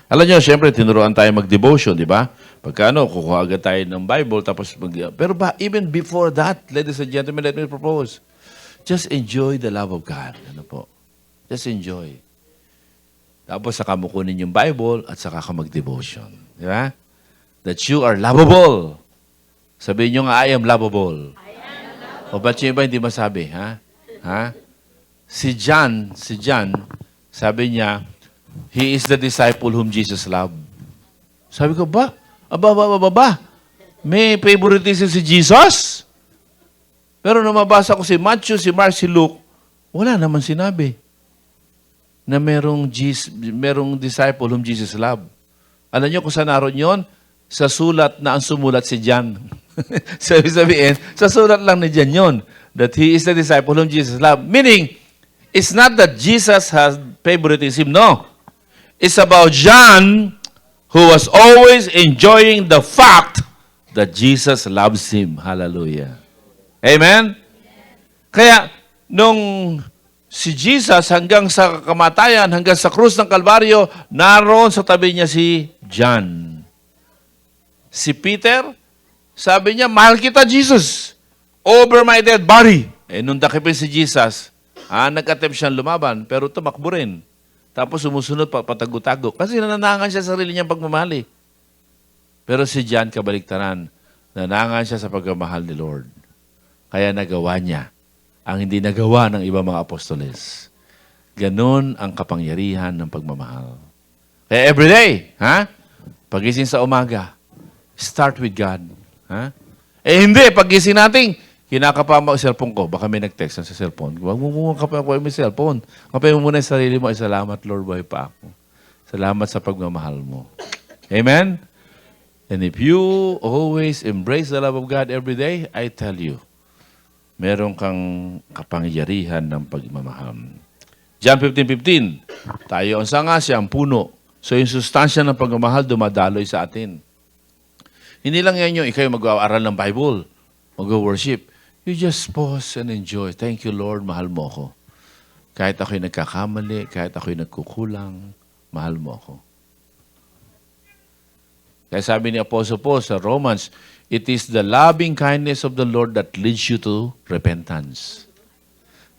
Alam niyo, siyempre, tinuruan tayo mag-devotion, di ba? Pagka kukuha agad tayo ng Bible, tapos pero even before that, ladies and gentlemen, let me propose, just enjoy the love of God. Ano po? Just enjoy. Tapos saka mo kunin yung Bible at saka ka mag-devotion. Di ba? That you are lovable. Sabihin nyo nga, I am lovable. O ba't yung iba hindi masabi? Si John, sabi niya, he is the disciple whom Jesus loved. Sabi ko, ba? May favoritism si Jesus? Pero nung mabasa ko si Matthew, si Mark, si Luke, wala naman sinabi na merong disciple whom Jesus loved. Alam niyo kung saan naroon yun? Sa sulat na ang sumulat si John. Sabihin, sa sulat lang ni John yun, that he is the disciple whom Jesus loved. Meaning, it's not that Jesus has favoritism, no. It's about John who was always enjoying the fact that Jesus loves him. Hallelujah. Amen? Kaya, nung si Jesus hanggang sa kamatayan, hanggang sa krus ng Kalbaryo, naroon sa tabi niya si John. Si Peter, sabi niya, mahal kita, Jesus, over my dead body. Nung dakipin si Jesus, nag-attempt siyang lumaban, pero tumakbo rin. Tapos sumusunod patago-tago. Kasi nananangan siya sa sarili niyang pagmamahal. Pero si John, kabaliktaran, nanangan siya sa pagmamahal ni Lord. Kaya nagawa niya ang hindi nagawa ng ibang mga apostoles. Ganon ang kapangyarihan ng pagmamahal. Kaya everyday, pagising sa umaga, start with God. Hindi, pagising natin, kinakapa mo ang cellphone ko. Baka may nag-text sa cellphone. Huwag mo muna kapay mo yung cellphone. Kapay mo muna yung sarili mo. Ay, salamat, Lord, buhay pa ako. Salamat sa pagmamahal mo. Amen? And if you always embrace the love of God every day, I tell you, meron kang kapangyarihan ng pagmamahal. John 15:15, tayo ang sanga, siya ang puno. So yung sustansya ng pagmamahal dumadaloy sa atin. Hindi lang yan yung ikaw mag-aaral ng Bible, mag-worship. You just pause and enjoy. Thank you, Lord, mahal mo ako. Kahit ako'y nagkakamali, kahit ako'y nagkukulang, mahal mo ako. Kaya sabi ni Apostle Paul sa Romans, it is the loving kindness of the Lord that leads you to repentance.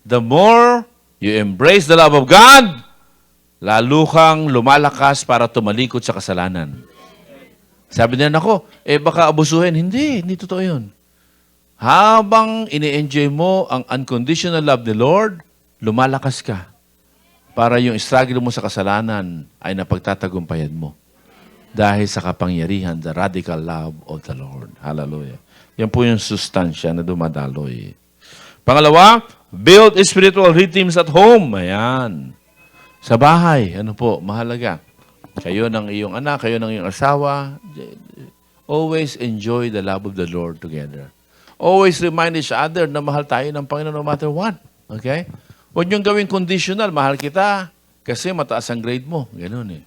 The more you embrace the love of God, lalo kang lumalakas para tumalikod sa kasalanan. Sabi niya, nako, baka abusuhin. Hindi totoo yun. Habang ini-enjoy mo ang unconditional love ni Lord, lumalakas ka para yung struggle mo sa kasalanan ay napagtatagumpayan mo. Dahil sa kapangyarihan, the radical love of the Lord. Hallelujah. Yan po yung sustansya na dumadaloy. Pangalawa, build spiritual rhythms at home. Ayan. Sa bahay, ano po, mahalaga. Kayo ng iyong anak, kayo ng iyong asawa, always enjoy the love of the Lord together. Always remind each other na mahal tayo ng Panginoon no matter what. Okay? Huwag niyong gawing conditional, mahal kita kasi mataas ang grade mo. Ganun eh.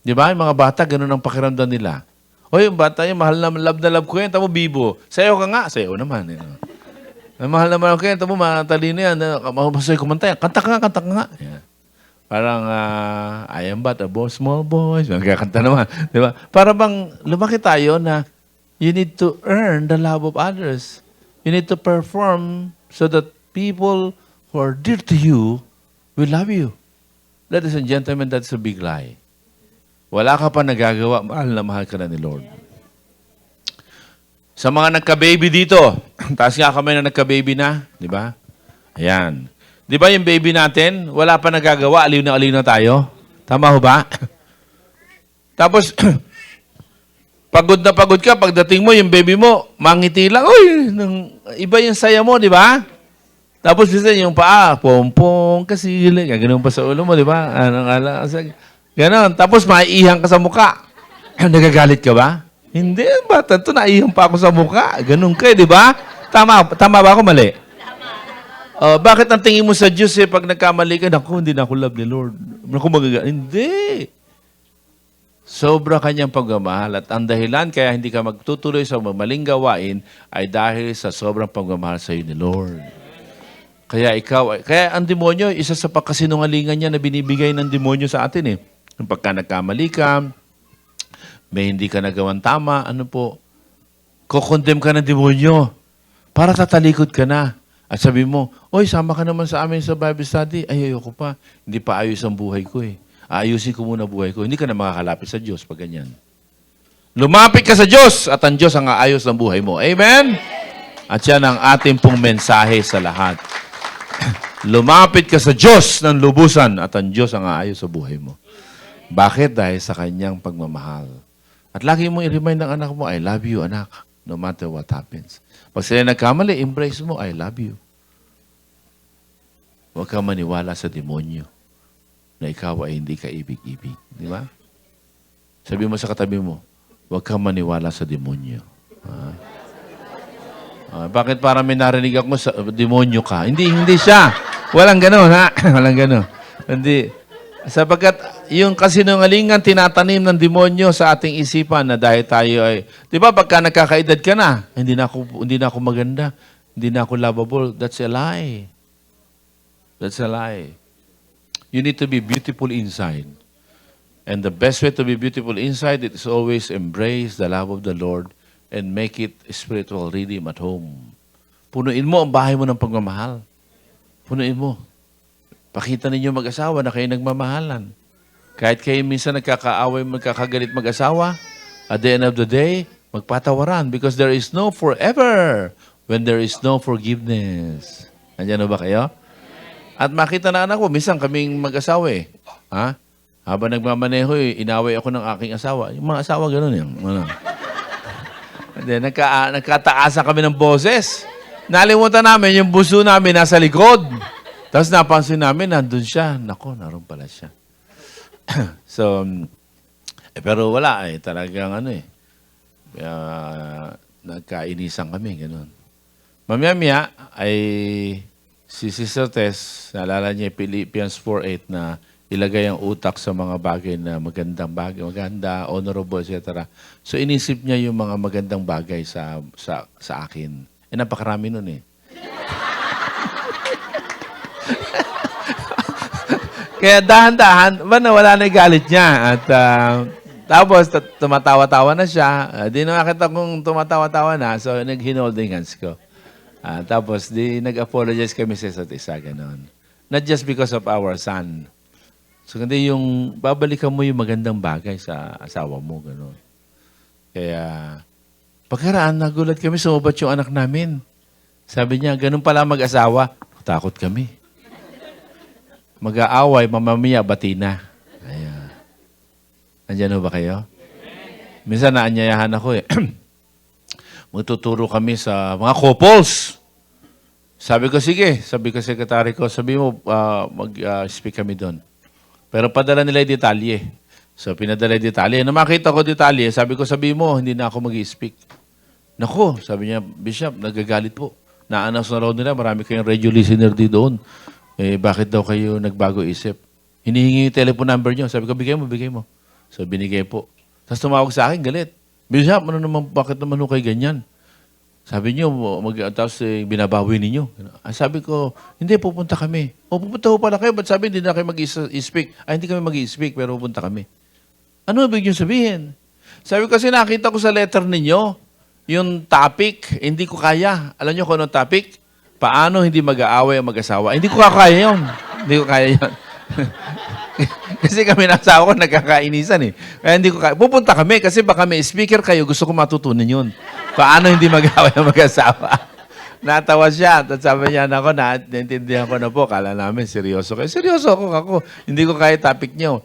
Di ba? Yung mga bata, ganun ang pakiramdam nila. O yung bata, yung mahal na love ko yan, tamo bibo. Sayo ka nga, sayo naman. Mahal naman ako yan, tamo matalino yan. Masayo kumanta yan, kanta ka nga. Yeah. Parang, I am but a small boy. Magkakanta naman. Di ba? Para bang lumaki tayo na you need to earn the love of others. You need to perform so that people who are dear to you will love you. Ladies and gentlemen, that's a big lie. Wala ka pa nagagawa, mahal na mahal ka na ni Lord. Sa mga nagka-baby dito, taas nga kami na nagka-baby na, di ba? Ayan. Di ba yung baby natin, wala pa nagagawa, aliw na tayo? Tama ho ba? Tapos, pagod na pagod ka, pagdating mo, yung baby mo, mangiti lang, uy, iba yung saya mo, di ba? Tapos, yung paa, pompong, kasili, ganoon pa sa ulo mo, di ba? Ganon. Tapos, maiihang ka sa muka. Nagagalit ka ba? Hindi, bata ito, naihang pa ako sa muka. Ganon ka, di ba? Tama ba ako mali? Bakit ang tingin mo sa Diyos pag nagkamali ka, naku, hindi na ako love ni Lord. Naku, magagalit. Hindi. Sobra kanyang pagmamahal. At ang dahilan kaya hindi ka magtutuloy sa maling gawain ay dahil sa sobrang pagmamahal sa iyo ni Lord. Kaya ang demonyo, isa sa pagkasinungalingan niya na binibigay ng demonyo sa atin eh. Pagka nagkamali ka, may hindi ka nagawan tama, ano po, kukondem ka ng demonyo para tatalikod ka na. At sabi mo, oy, sama ka naman sa amin sa Bible study. Ay, ayoko pa. Hindi pa ayos ang buhay ko eh. Aayusin ko muna buhay ko. Hindi ka na makakalapit sa Diyos pag ganyan. Lumapit ka sa Diyos at ang Diyos ang aayos ng buhay mo. Amen? At yan ang ating pong mensahe sa lahat. Lumapit ka sa Diyos ng lubusan at ang Diyos ang aayos sa buhay mo. Bakit? Dahil sa kanyang pagmamahal. At lagi mong i-remind ng anak mo, I love you, anak, no matter what happens. Pag sila nagkamali, embrace mo, I love you. Huwag ka maniwala sa demonyo na ikaw ay hindi ka ibig-ibig. Di ba? Sabi mo sa katabi mo, huwag ka maniwala sa demonyo. Bakit para may narinig ako sa demonyo ka? Hindi siya. Walang gano'n, ha? Walang gano'n. Hindi. Sapagkat yung kasinungalingan tinatanim ng demonyo sa ating isipan na dahil tayo ay, di ba pagka nagkakaedad ka na, hindi na ako maganda, hindi na ako lovable, that's a lie. That's a lie. You need to be beautiful inside. And the best way to be beautiful inside is always embrace the love of the Lord and make it spiritual rhythm at home. Punuin mo ang bahay mo ng pagmamahal. Punuin mo. Pakita ninyo mag-asawa na kayo nagmamahalan. Kahit kayo minsan nagkakaaway, magkakagalit mag-asawa, at the end of the day, magpatawaran because there is no forever when there is no forgiveness. Nandiyan ba kayo? At makita na anak ko, minsan kaming mag-asawa eh. Ha? Habang nagmamaneho inaway ako ng aking asawa. Yung mga asawa, gano'n yan. Then, nagkataasan kami ng boses. Nalimutan namin, yung buso namin nasa likod. Tapos napansin namin, nandun siya. Nako, naroon pala siya. So, pero wala talagang nagkainisan kami, gano'n. Mamaya-maya ay si Sister Tess, naalala niya Philippians 4:8 na ilagay ang utak sa mga bagay na maganda, honorable, etc. So inisip niya yung mga magandang bagay sa akin. Napakarami nun eh. Kaya dahan-dahan, wala na yung galit niya. At tapos tumatawa-tawa na siya. Di nakita kong tumatawa-tawa na, so nag-hinolding hands ko. Tapos di nag-apologize kami sa isa't isa, gano'n. Not just because of our son. So kundi yung babalikan mo yung magandang bagay sa asawa mo, gano'n. Kaya pagkaraan, nagulat kami, sumabat yung anak namin. Sabi niya, ganun pala mag-asawa. Takot kami. Mag-aaway, mamamaya, bati na. Ayan. Nandiyan ho ba kayo? Minsan naanyayahan ako eh. Magtuturo kami sa mga couples. Sabi ko, sige. Sabi ko, sekretary ko, sabi mo, mag-speak kami doon. Pero padala nila yung detalye. So, pinadala yung detalye. Nung makita ko detalye, sabi ko, sabi mo, hindi na ako mag-speak. Nako, sabi niya, Bishop, nagagalit po. Na-announce na raw nila, marami kayong radio listener di doon. Bakit daw kayo nagbago isip? Hinihingi yung telephone number niyo. Sabi ko, bigay mo. So, binigay po. Tapos tumawag sa akin, galit. Bishop, bakit naman ho kayo ganyan? Sabi niyo, tapos binabawi ninyo. Sabi ko, hindi, pupunta kami. Pupunta ho pala kayo. Ba't sabi, hindi na kayo mag-speak? Hindi kami mag-speak, pero pupunta kami. Ano ibig niyo sabihin? Sabi ko, kasi nakita ko sa letter ninyo, yung topic, hindi ko kaya. Alam niyo kung anong topic? Paano hindi mag-aaway ang mag-asawa? Hindi ko kaya yun. Hindi ko kaya yun. Kasi kami na asawa ko, nagkakainisan eh. Kaya hindi ko kaya. Pupunta kami kasi baka may speaker kayo, gusto ko matutunan yun. Paano hindi mag-aaway ang mag-asawa? Natawa siya. At sabi niya, nako, naintindihan ko na po. Kala namin, seryoso kayo. Seryoso ako. Hindi ko kaya topic niyo.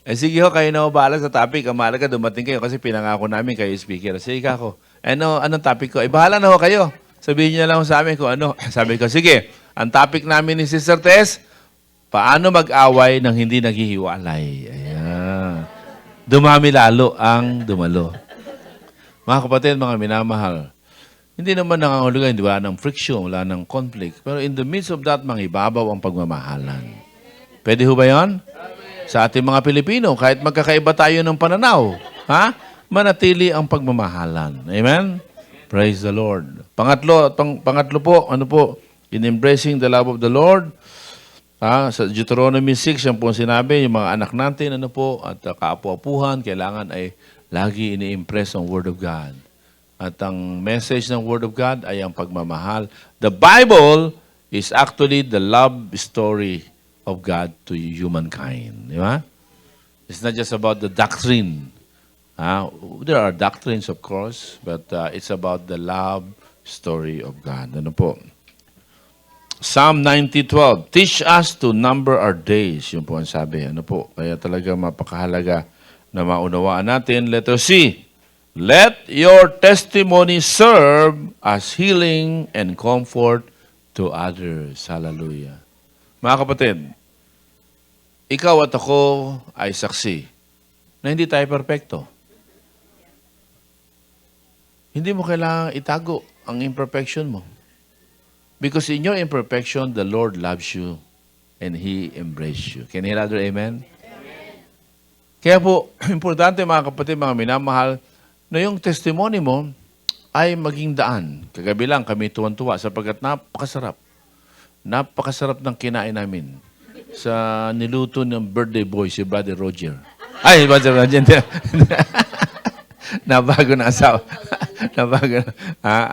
Sige ho, kayo na ho bahala sa topic. Ang mahalaga, dumating kayo kasi pinangako namin kayo speaker. Sige ako. Anong topic ko? Bahala na ho kayo. Sabihin niyo lang sa amin kung ano. Sabi ko, sige, ang topic namin ni Sister Tess, paano mag-away nang hindi naghihiwalay? Ayan. Dumami lalo ang dumalo. Mga kapatid, mga minamahal, hindi naman nangangahulugan, wala ng friction, wala ng conflict. Pero in the midst of that, mangibabaw ang pagmamahalan. Pwede ho ba yun? Sa ating mga Pilipino, kahit magkakaiba tayo ng pananaw, manatili ang pagmamahalan. Amen? Praise the Lord. Pangatlo po, in embracing the love of the Lord, sa Deuteronomy 6, yan po sinabi, yung mga anak natin, at kaapu-apuhan, kailangan ay lagi ini-impress ang Word of God. At ang message ng Word of God ay ang pagmamahal. The Bible is actually the love story of God to humankind. Di ba? It's not just about the doctrine. There are doctrines, of course, but it's about the love story of God. Ano po? Psalm 90:12, teach us to number our days. Yun po ang sabi. Ano po? Kaya talaga mapakahalaga na maunawaan natin. Letter C, let your testimony serve as healing and comfort to others. Hallelujah. Mga kapatid, ikaw at ako ay saksi na hindi tayo perfecto. Hindi mo kailangang itago ang imperfection mo. Because in your imperfection, the Lord loves you and He embraced you. Can you hear other amen? Amen? Kaya po, importante mga kapatid, mga minamahal, na yung testimony mo ay maging daan. Kagabi lang kami tuwan-tuwa sapagkat napakasarap. Napakasarap ng kinain namin sa niluto ng birthday boy, si Brother Roger. Ay, Brother Roger. Nabago na asawa. Nabago na.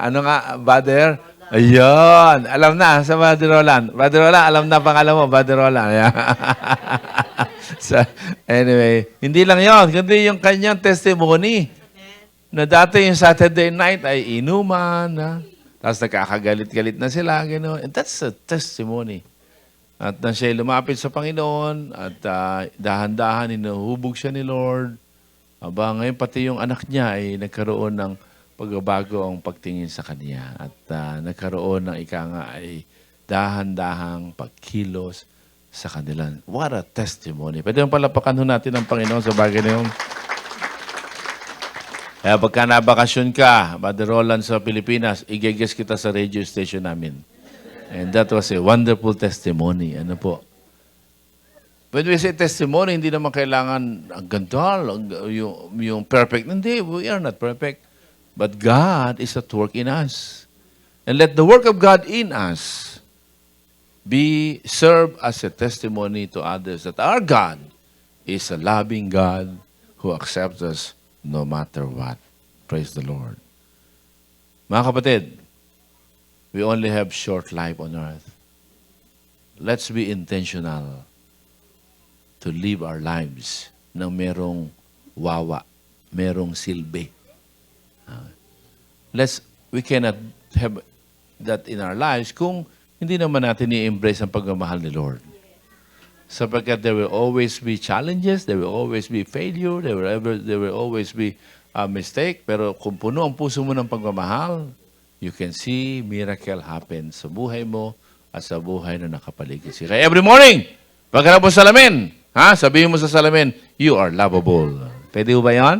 Ano nga, Brother? Ayun. Alam na, sa Brother Roland. Brother Roland, alam na pangalan mo, Brother Roland. So, anyway, hindi lang yon, kundi yung kanyang testimony. Na dati yung Saturday night ay inuman, tapos nagkakagalit-galit na sila, gano'n. And that's a testimony. At na siya lumapit sa Panginoon, at dahan-dahan, hinuhubog siya ni Lord. Ngayon pati yung anak niya ay nagkaroon ng pagbabago ang pagtingin sa kanya. At nagkaroon ng ay dahan-dahang pagkilos sa kanila. What a testimony. Pwede yung palapakan natin ng Panginoon sa bagay na yun. Kaya pagka nabakasyon ka, Brother Roland sa Pilipinas, igigest kita sa radio station namin. And that was a wonderful testimony. Ano po? When we say testimony, hindi naman kailangan ang ganda, yung perfect. Hindi, we are not perfect. But God is at work in us. And let the work of God in us be served as a testimony to others that our God is a loving God who accepts us no matter what. Praise the Lord. Mga kapatid, we only have short life on earth. Let's be intentional to live our lives na merong wawa, merong silbi. We cannot have that in our lives kung hindi naman natin i-embrace ang pagmamahal ni Lord. Sapagkat there will always be challenges, there will always be failure, there will always be a mistake. Pero kung puno ang puso mo ng pagmamahal, you can see miracle happen sa buhay mo at sa buhay na nakapaligid siya. Kaya every morning, pagkarap mo sa salamin, sabihin mo sa salamin, you are lovable. Pwede ba yan?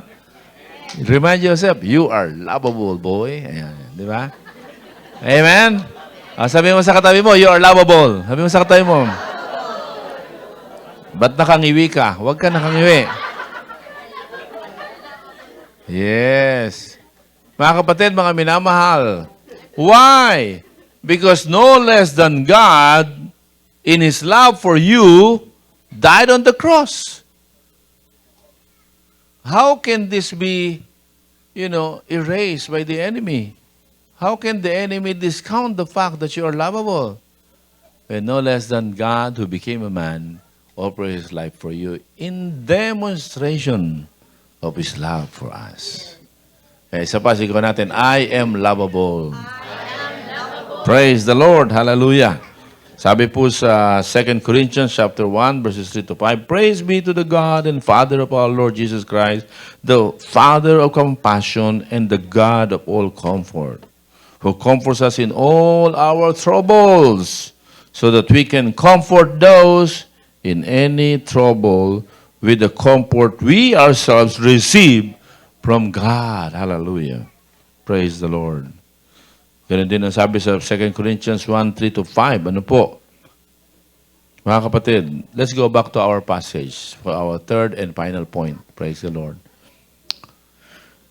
Remind yourself, you are lovable, boy. Ayan, di ba? Amen? Sabihin mo sa katabi mo, you are lovable. Sabihin mo sa katabi mo, ba't nakangiwi ka? Huwag ka nakangiwi. Yes. Mga kapatid, mga minamahal. Why? Because no less than God, in His love for you, died on the cross. How can this be, erased by the enemy? How can the enemy discount the fact that you are lovable? When no less than God, who became a man, offered His life for you in demonstration of His love for us. Kaya isa pa, sigaw natin, I am lovable. Praise the Lord. Hallelujah. Sabi po sa 2 Corinthians chapter 1, verses 3 to 5, Praise be to the God and Father of our Lord Jesus Christ, the Father of compassion and the God of all comfort, who comforts us in all our troubles, so that we can comfort those in any trouble with the comfort we ourselves receive from God. Hallelujah. Praise the Lord. Ganun din ang sabi sa 2 Corinthians 1, 3 to 5. Ano po? Mga kapatid, let's go back to our passage for our third and final point. Praise the Lord.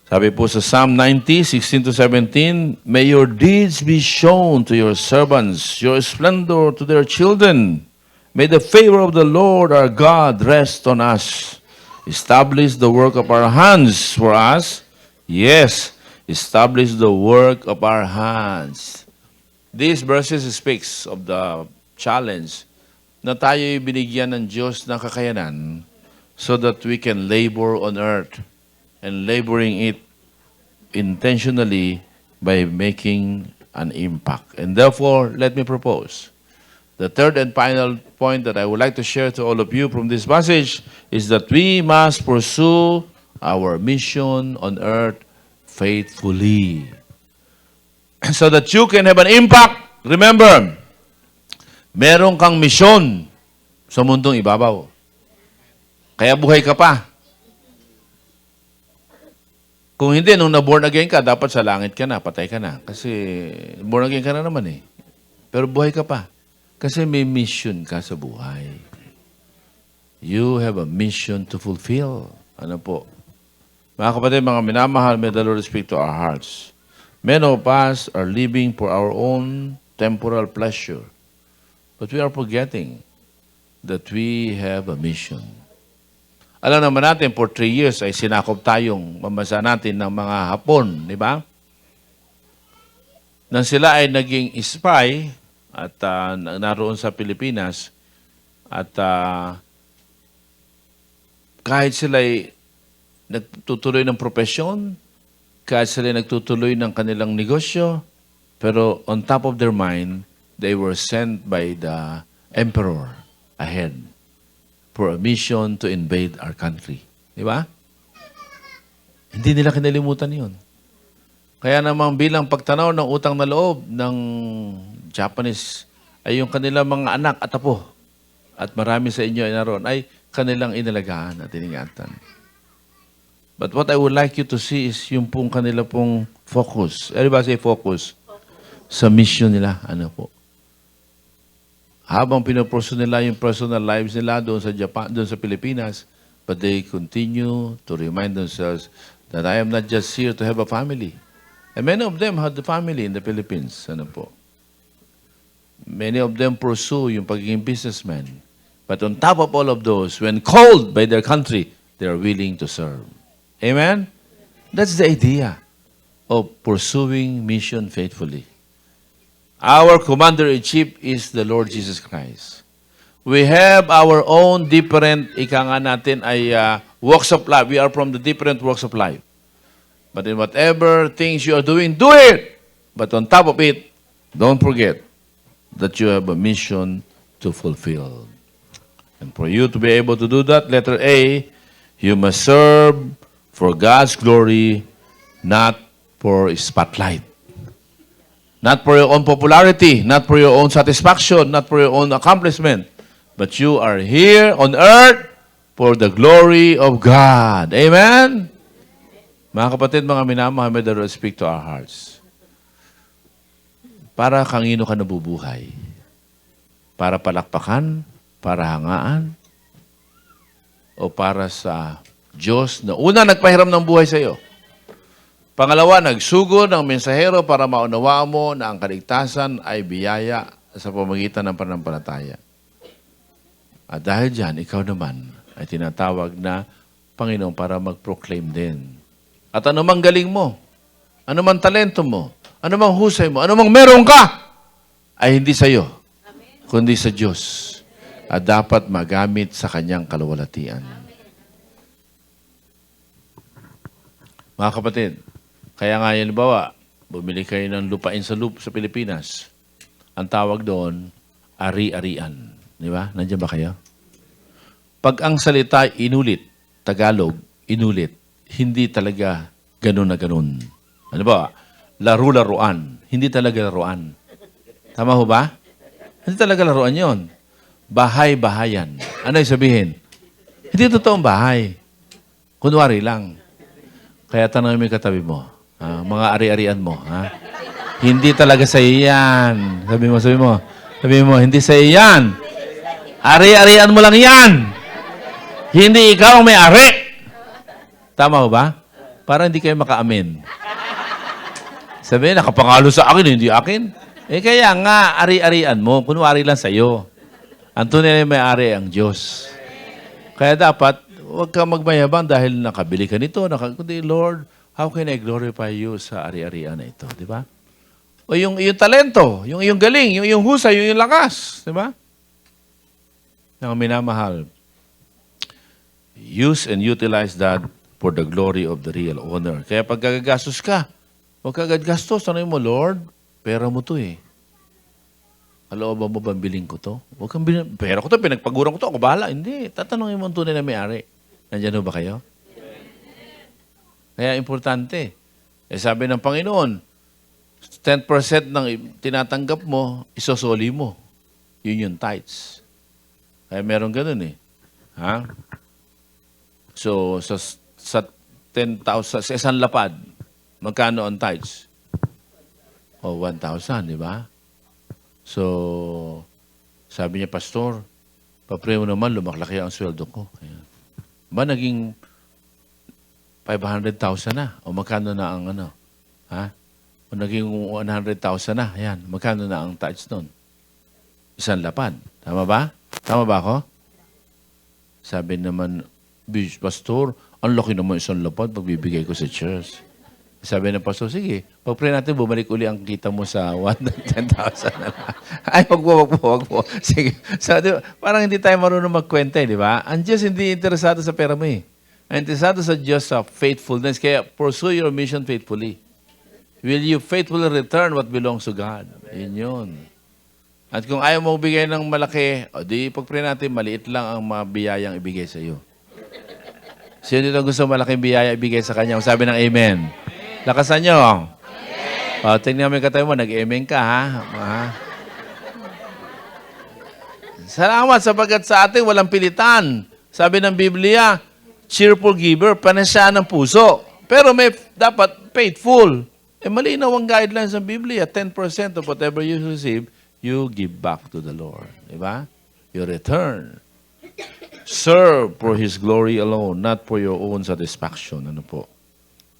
Sabi po sa Psalm 90, 16 to 17, May your deeds be shown to your servants, your splendor to their children. May the favor of the Lord our God rest on us. Establish the work of our hands for us. Yes, establish the work of our hands. These verses speaks of the challenge na tayo'y binigyan ng Diyos ng kakayanan so that we can labor on earth and laboring it intentionally by making an impact. And therefore, let me propose. The third and final point that I would like to share to all of you from this passage is that we must pursue our mission on earth faithfully. So that you can have an impact. Remember, meron kang misyon sa mundong ibabaw. Kaya buhay ka pa. Kung hindi, nung na-born again ka, dapat sa langit ka na, patay ka na. Kasi born again ka na naman eh. Pero buhay ka pa. Kasi may mission ka sa buhay. You have a mission to fulfill. Ano po? Mga kapatid, mga minamahal, may the Lord speak to our hearts. Many of us are living for our own temporal pleasure. But we are forgetting that we have a mission. Alam naman natin, for 3 years ay sinakop tayong mamasa natin ng mga Hapon, di ba? Nang sila ay naging spy at naroon sa Pilipinas at kahit sila ay nagtutuloy ng propesyon, kahit sila nagtutuloy ng kanilang negosyo, pero on top of their mind, they were sent by the emperor ahead for a mission to invade our country. Di ba? Hindi nila kinalimutan yun. Kaya namang bilang pagtanaw ng utang na loob ng Japanese ay yung kanilang mga anak at apo at marami sa inyo ay naroon ay kanilang inalagaan at iningatan. But what I would like you to see is yung pong kanila pong focus. Everybody say focus. Sa mission nila. Ano po? Habang pinopursue nila yung personal lives nila doon sa Japan, doon sa Pilipinas, but they continue to remind themselves that I am not just here to have a family. And many of them had the family in the Philippines. Ano po? Many of them pursue yung pagiging businessman. But on top of all of those, when called by their country, they are willing to serve. Amen? That's the idea of pursuing mission faithfully. Our commander-in-chief is the Lord Jesus Christ. We have our own different, ika nga natin ay walks of life. We are from the different walks of life. But in whatever things you are doing, do it! But on top of it, don't forget that you have a mission to fulfill. And for you to be able to do that, letter A, you must serve for God's glory, not for spotlight. Not for your own popularity, not for your own satisfaction, not for your own accomplishment. But you are here on earth for the glory of God. Amen? Mga kapatid, mga minamahal, may the Lord speak to our hearts. Para kanino ka nabubuhay? Para palakpakan? Para hangaan? O para sa Diyos na una nagpahiram ng buhay sa iyo? Pangalawa, nagsugo ng mensahero para maunawaan mo na ang kaligtasan ay biyaya sa pamamagitan ng pananampalataya. At dahil dyan, ikaw naman ay tinatawag na Panginoon para mag-proclaim din. At anumang galing mo, anumang talento mo, anumang husay mo, anumang meron ka, ay hindi sa iyo, kundi sa Diyos. At dapat magamit sa Kanyang kaluwalhatian. Mga kapatid, kaya nga yan, bawa, bumili kayo ng lupain sa Pilipinas. Ang tawag doon, ari-arian. Di ba? Nandiyan ba kayo? Pag ang salita inulit, Tagalog, inulit, hindi talaga ganun na ganun. Ano ba? Laro-laruan. Hindi talaga laruan. Tama ho ba? Hindi talaga laruan yon. Bahay-bahayan. Ano yung sabihin? Hindi totoong bahay. Kunwari lang. Kaya tanongin mo yung katabi mo. Mga ari-arian mo. Hindi talaga sa iyan. Sabi mo, hindi sa iyan. Ari-arian mo lang yan. Hindi ikaw ang may ari. Tama ho ba? Para hindi kayo maka-amen. Sabi, nakapangalo sa akin, hindi akin. Kaya nga, ari-arian mo. Kunwari lang sa'yo. Ang tunay na may-ari ang Diyos. Kaya dapat, huwag ka magmayabang dahil nakabili ka nito. Kundi, Lord, how can I glorify you sa ari-arian na ito? Di ba? O yung talento, yung galing, yung husay, yung lakas. Di ba? Ang minamahal. Use and utilize that for the glory of the real owner. Kaya pag gagagastos ka, huwag ka gagastos. Tanongin mo, Lord, pera mo to eh. Kalooban mo bang biling ko to? Huwag kang bilhin. Pera ko to, pinagpaguran ko to, ako bahala. Hindi. Tatanungin mo ang tunay na may-ari. Nandiyan ho ba kayo? Kaya importante. Sabi ng Panginoon, 10% ng tinatanggap mo, isosoli mo. Yun yung tithes. Kaya meron ganun eh. Ha? So, sa 10,000, sa isang lapad, magkano ang tithes? O 1,000, di ba? So, sabi niya, Pastor, papray mo naman, lumaklaki ang sweldo ko. Ayan. Ba, naging 500,000 na? O magkano na ang ano? Ha? O naging 100,000 na? Ayan. Magkano na ang tithes nun? Isang lapad. Tama ba? Tama ba ako? Sabi naman, Pastor, ang laki naman isang lapad pagbibigay ko sa church. Sabi ng pastor, sige, pag-pray natin, bumalik uli ang kita mo sa 110,000 na lang. Ay, wag po. Sige. So, parang hindi tayo marunong magkwenta, di ba? Ang Diyos hindi interesado sa pera mo eh. Ang interesado sa Diyos sa faithfulness. Kaya pursue your mission faithfully. Will you faithfully return what belongs to God? Yun. At kung ayaw mo bigay ng malaki, di pag-pray natin, maliit lang ang mabiyayang ibigay sa iyo. Sino dito gusto malaking biyaya ibigay sa Kanya? Sabi ng Amen. Lakasan nyo. Amen. Tingnan mo yung katabi mo, nag-amen ka, ha? Salamat sapagkat sa atin walang pilitan. Sabi ng Biblia, cheerful giver, panasya ng puso. Pero may dapat faithful. Malinaw ang guidelines ng Biblia. 10% of whatever you receive, you give back to the Lord. Diba? You return. Serve for His glory alone, not for your own satisfaction. Ano po?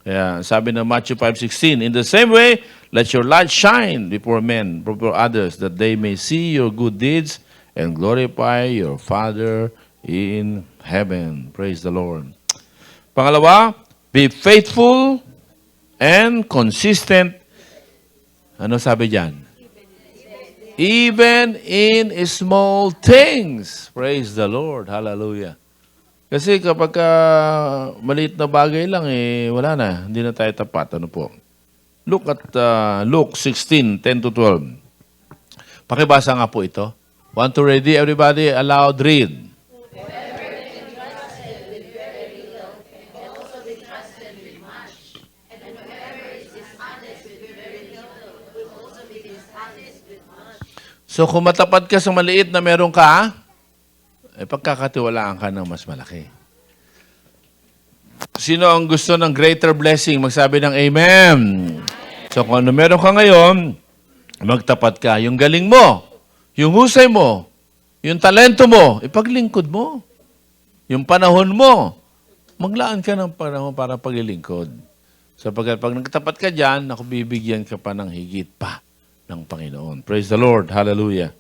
Kaya sabi ng Matthew 5:16, in the same way, let your light shine before men, before others, that they may see your good deeds and glorify your Father in heaven. Praise the Lord. Pangalawa, be faithful and consistent. Ano sabi diyan? Even in small things. Praise the Lord. Hallelujah. Kasi kapag maliit na bagay lang, wala na. Hindi na tayo tapat. Ano po? Look at Luke 16:10-12. Pakibasa nga po ito. 1, 2, ready? Everybody, aloud, read. So kung matapat ka sa maliit na meron ka, pagkakatiwalaan ka ng mas malaki. Sino ang gusto ng greater blessing? Magsabi ng amen. So kung ano meron ka ngayon, magtapat ka. Yung galing mo, yung husay mo, yung talento mo, ipaglingkod mo. Yung panahon mo, maglaan ka ng panahon para paglilingkod. Sapagkat pag nagtapat ka dyan, ako bibigyan ka pa ng higit pa ng Panginoon. Praise the Lord. Hallelujah.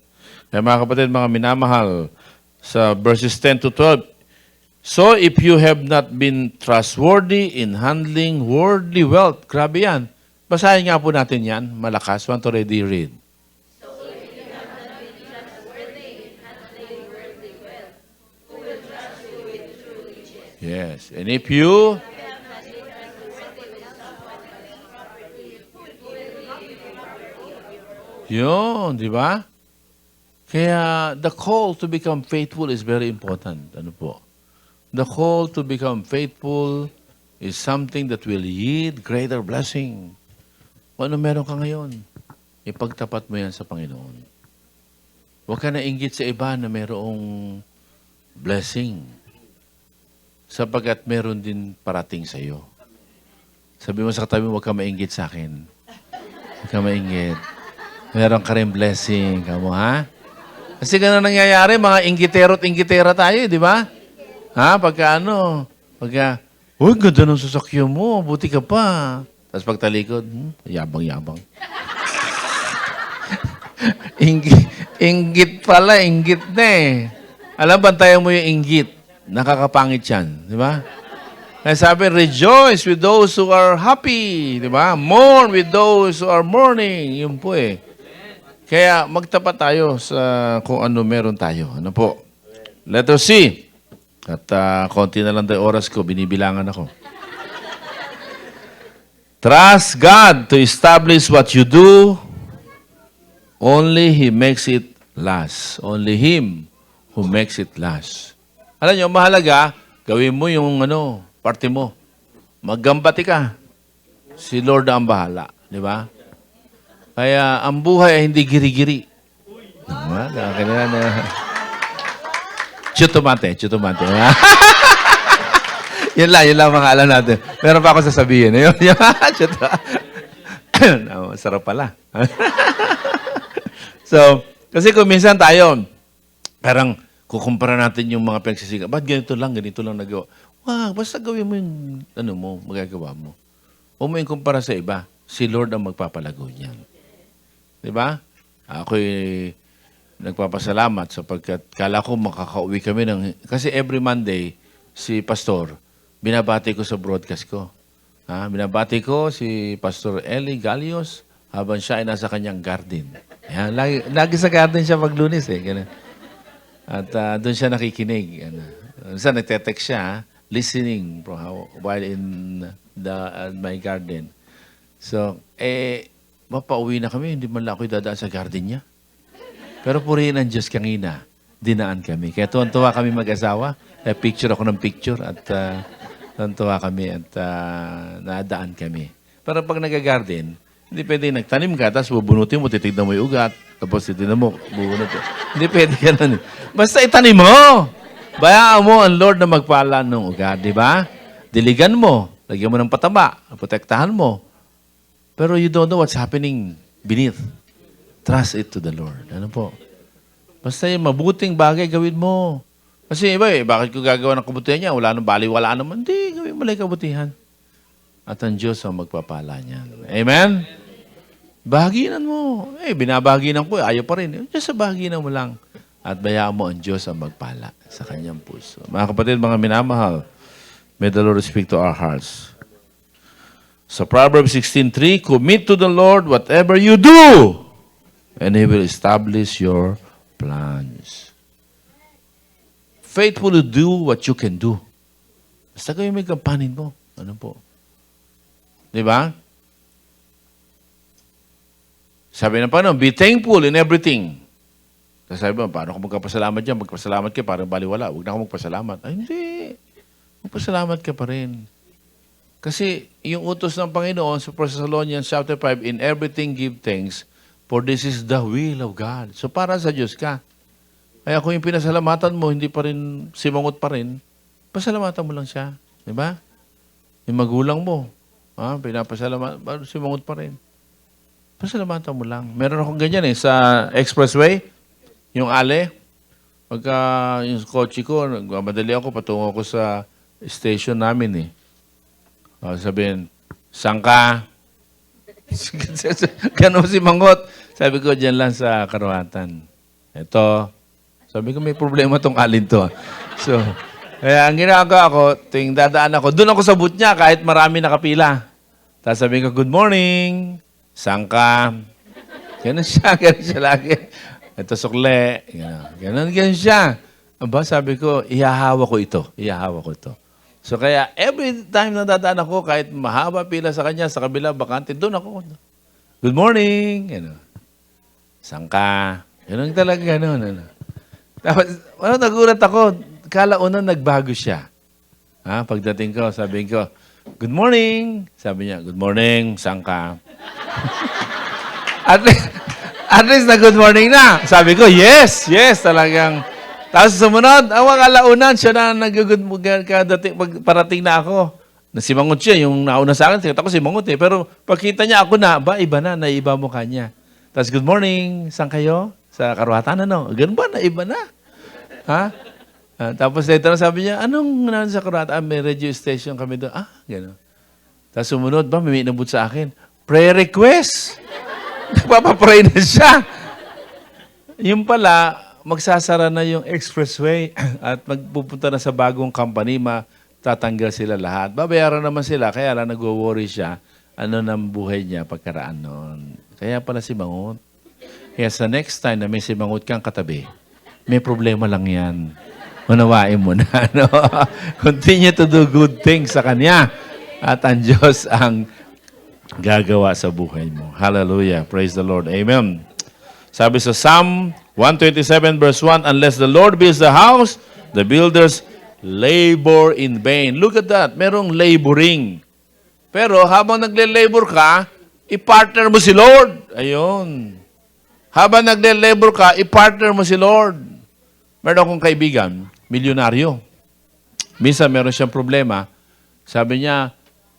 Kaya mga kapatid, mga minamahal, sa verses 10-12, so if you have not been trustworthy in handling worldly wealth, grabe yan. Basahin nga po natin yan, malakas. Want to ready read. So if you have not been trustworthy in handling worldly wealth, who will trust you with true riches? Yes, and if you yun, di ba? Kaya the call to become faithful is very important. Ano po? The call to become faithful is something that will yield greater blessing. Kung ano meron ka ngayon, ipagtapat mo yan sa Panginoon. Huwag ka na inggit sa iba na mayroong blessing. Sapagkat meron din parating sa iyo. Sabi mo sa katabi, huwag ka mainggit sa akin. Huwag ka mainggit. Meron ka rin blessing. Kamo, ha? Kasi ganun nangyayari, mga inggitero at inggitera tayo, di ba? Ha? Pagka, uy, ganda ng sasakyan mo, buti ka pa. Tapos pagtalikod, yabang-yabang. Inggit pala, inggit na eh. Alam, bantayan mo yung inggit. Nakakapangit yan, di ba? Kaya sabi, rejoice with those who are happy, di ba? Mourn with those who are mourning. Yun po eh. Kaya magtapat tayo sa kung ano meron tayo. Ano po? Letter C. At konti na lang tayo oras ko, binibilangan ako. Trust God to establish what you do. Only He makes it last. Only Him who makes it last. Alam nyo, mahalaga, gawin mo yung parte mo. Maggambati ka. Si Lord ang bahala. Di ba? Kaya ang buhay ay hindi giri-giri. Chutumate. Yun lang mga alam natin. Meron pa ako sasabihin. Sarap pala. So, kasi kung minsan tayo, parang kukumpara natin yung mga pinagsisigaw. Ba't ganito lang nagawa? Wag, basta gawin mo yung magagawa mo. Huwag mo yung kumpara sa iba. Si Lord ang magpapalago niyan. Diba? Ako'y nagpapasalamat sapagkat kala ko makakauwi kami kasi every Monday, si Pastor, binabati ko sa broadcast ko. Binabati ko si Pastor Eli Galios habang siya ay nasa kanyang garden. Yan, lagi sa garden siya pag-Lunes eh. Ganun. At doon siya nakikinig. Minsan nagte-text siya, listening while in my garden. So, mapauwi na kami, hindi man lang ako'y dadaan sa garden niya. Pero purihin ang Diyos kanina, dinaan kami. Kaya tuwan-tuwa kami mag-asawa. Picture ako ng picture at tuwan-tuwa kami at nadaan kami. Pero pag nag-garden, hindi pwede nagtanim ka, tapos bubunutin mo, titignan mo yung ugat, tapos titignan mo, bubunot. Hindi pwede ganun. Basta itanim mo! Bayaan mo ang Lord na magpala ng ugat, di ba? Diligan mo, lagyan mo ng pataba, protektahan mo. Pero you don't know what's happening beneath. Trust it to the Lord. Ano po? Basta yung mabuting bagay gawin mo. Kasi iba bakit ko gagawa ng kabutihan niya? Wala nang baliwala naman. Hindi, gawin mo lang yung kabutihan. At ang Diyos ang magpapala niyan. Amen? Bahaginan mo. Binabahaginan ko, ayaw pa rin. Diyos sa bahaginan mo lang. At bayaan mo ang Diyos ang magpala sa kanyang puso. Mga kapatid, mga minamahal, may the Lord speak to our hearts. Sa Proverbs 16:3, commit to the Lord whatever you do, and He will establish your plans. Faithfully do what you can do. Basta kayo may kampanin mo. Ano po? Di ba? Sabi ng Panginoon, be thankful in everything. Kasi sabi mo, paano ako magkapasalamat dyan? Magpasalamat ka, parang baliwala. Huwag na ako magpasalamat. Ay, hindi. Magpasalamat ka pa rin. Kasi yung utos ng Panginoon sa 1 Thessalonians chapter 5, in everything give thanks, for this is the will of God. So para sa Diyos ka. Kaya kung yung pinasalamatan mo, hindi pa rin, simangot pa rin, pasalamatan mo lang siya. Di ba? Yung magulang mo, pinapasalamatan, simangot pa rin. Pasalamatan mo lang. Meron akong ganyan sa expressway, yung ale, pagka yung kotse ko, nagmamadali ako, patungo ko sa station namin sabihin, saan ka? Ganun si Mangot. Sabi ko, dyan lang sa Karuhatan. Ito. Sabi ko, may problema tong alin to. So, kaya ang ginagawa ko, tuwing dadaan ako, doon ako sa booth niya kahit marami nakapila. Tapos sabi ko, good morning. Saan ka? Ganun siya lagi. Ito sukle. Ganun siya. Aba, sabi ko, ihahawa ko ito. So kaya, every time na dadaan ako, kahit mahaba pila sa kanya, sa kabila, bakante, doon ako. Good morning. Saan ka? Ganun talaga, ganun. Tapos, nagulat ako. Kala una, nagbago siya. Pagdating ko, sabi ko, good morning. Sabi niya, good morning. Saan ka? At least na good morning na. Sabi ko, yes, talagang. Tapos sumunod, awang alaunan, siya na nag-good parating na ako. Nasimangot siya, yung nauna sa akin, kita ko simangot Pero pagkita niya ako na, iba na, naiba mo kanya. Tapos, good morning, saan kayo? Sa Karuhatan, ano? Ganun ba, naiba na? Tapos later sabi niya, anong sa Karuhatan? May radio station kami doon. Gano'n. Tapos sumunod may inabot sa akin, prayer request. Nagpapapray na siya. Yung pala, magsasara na yung expressway at magpupunta na sa bagong company, tatanggal sila lahat. Babayaran naman sila, kaya lang nag-worry siya, ng buhay niya pagkaraan noon. Kaya pala si Mangot. Kaya sa next time na may si Mangot kang katabi, may problema lang yan. Unawain mo na. Continue to do good things sa Kanya. At ang Diyos ang gagawa sa buhay mo. Hallelujah. Praise the Lord. Amen. Sabi sa Psalm 127 verse 1, unless the Lord builds the house, the builders labor in vain. Look at that. Merong laboring. Pero habang nagle-labor ka, i-partner mo si Lord. Ayun. Habang nagle-labor ka, i-partner mo si Lord. Meron akong kaibigan, milyonaryo. Minsan meron siyang problema. Sabi niya,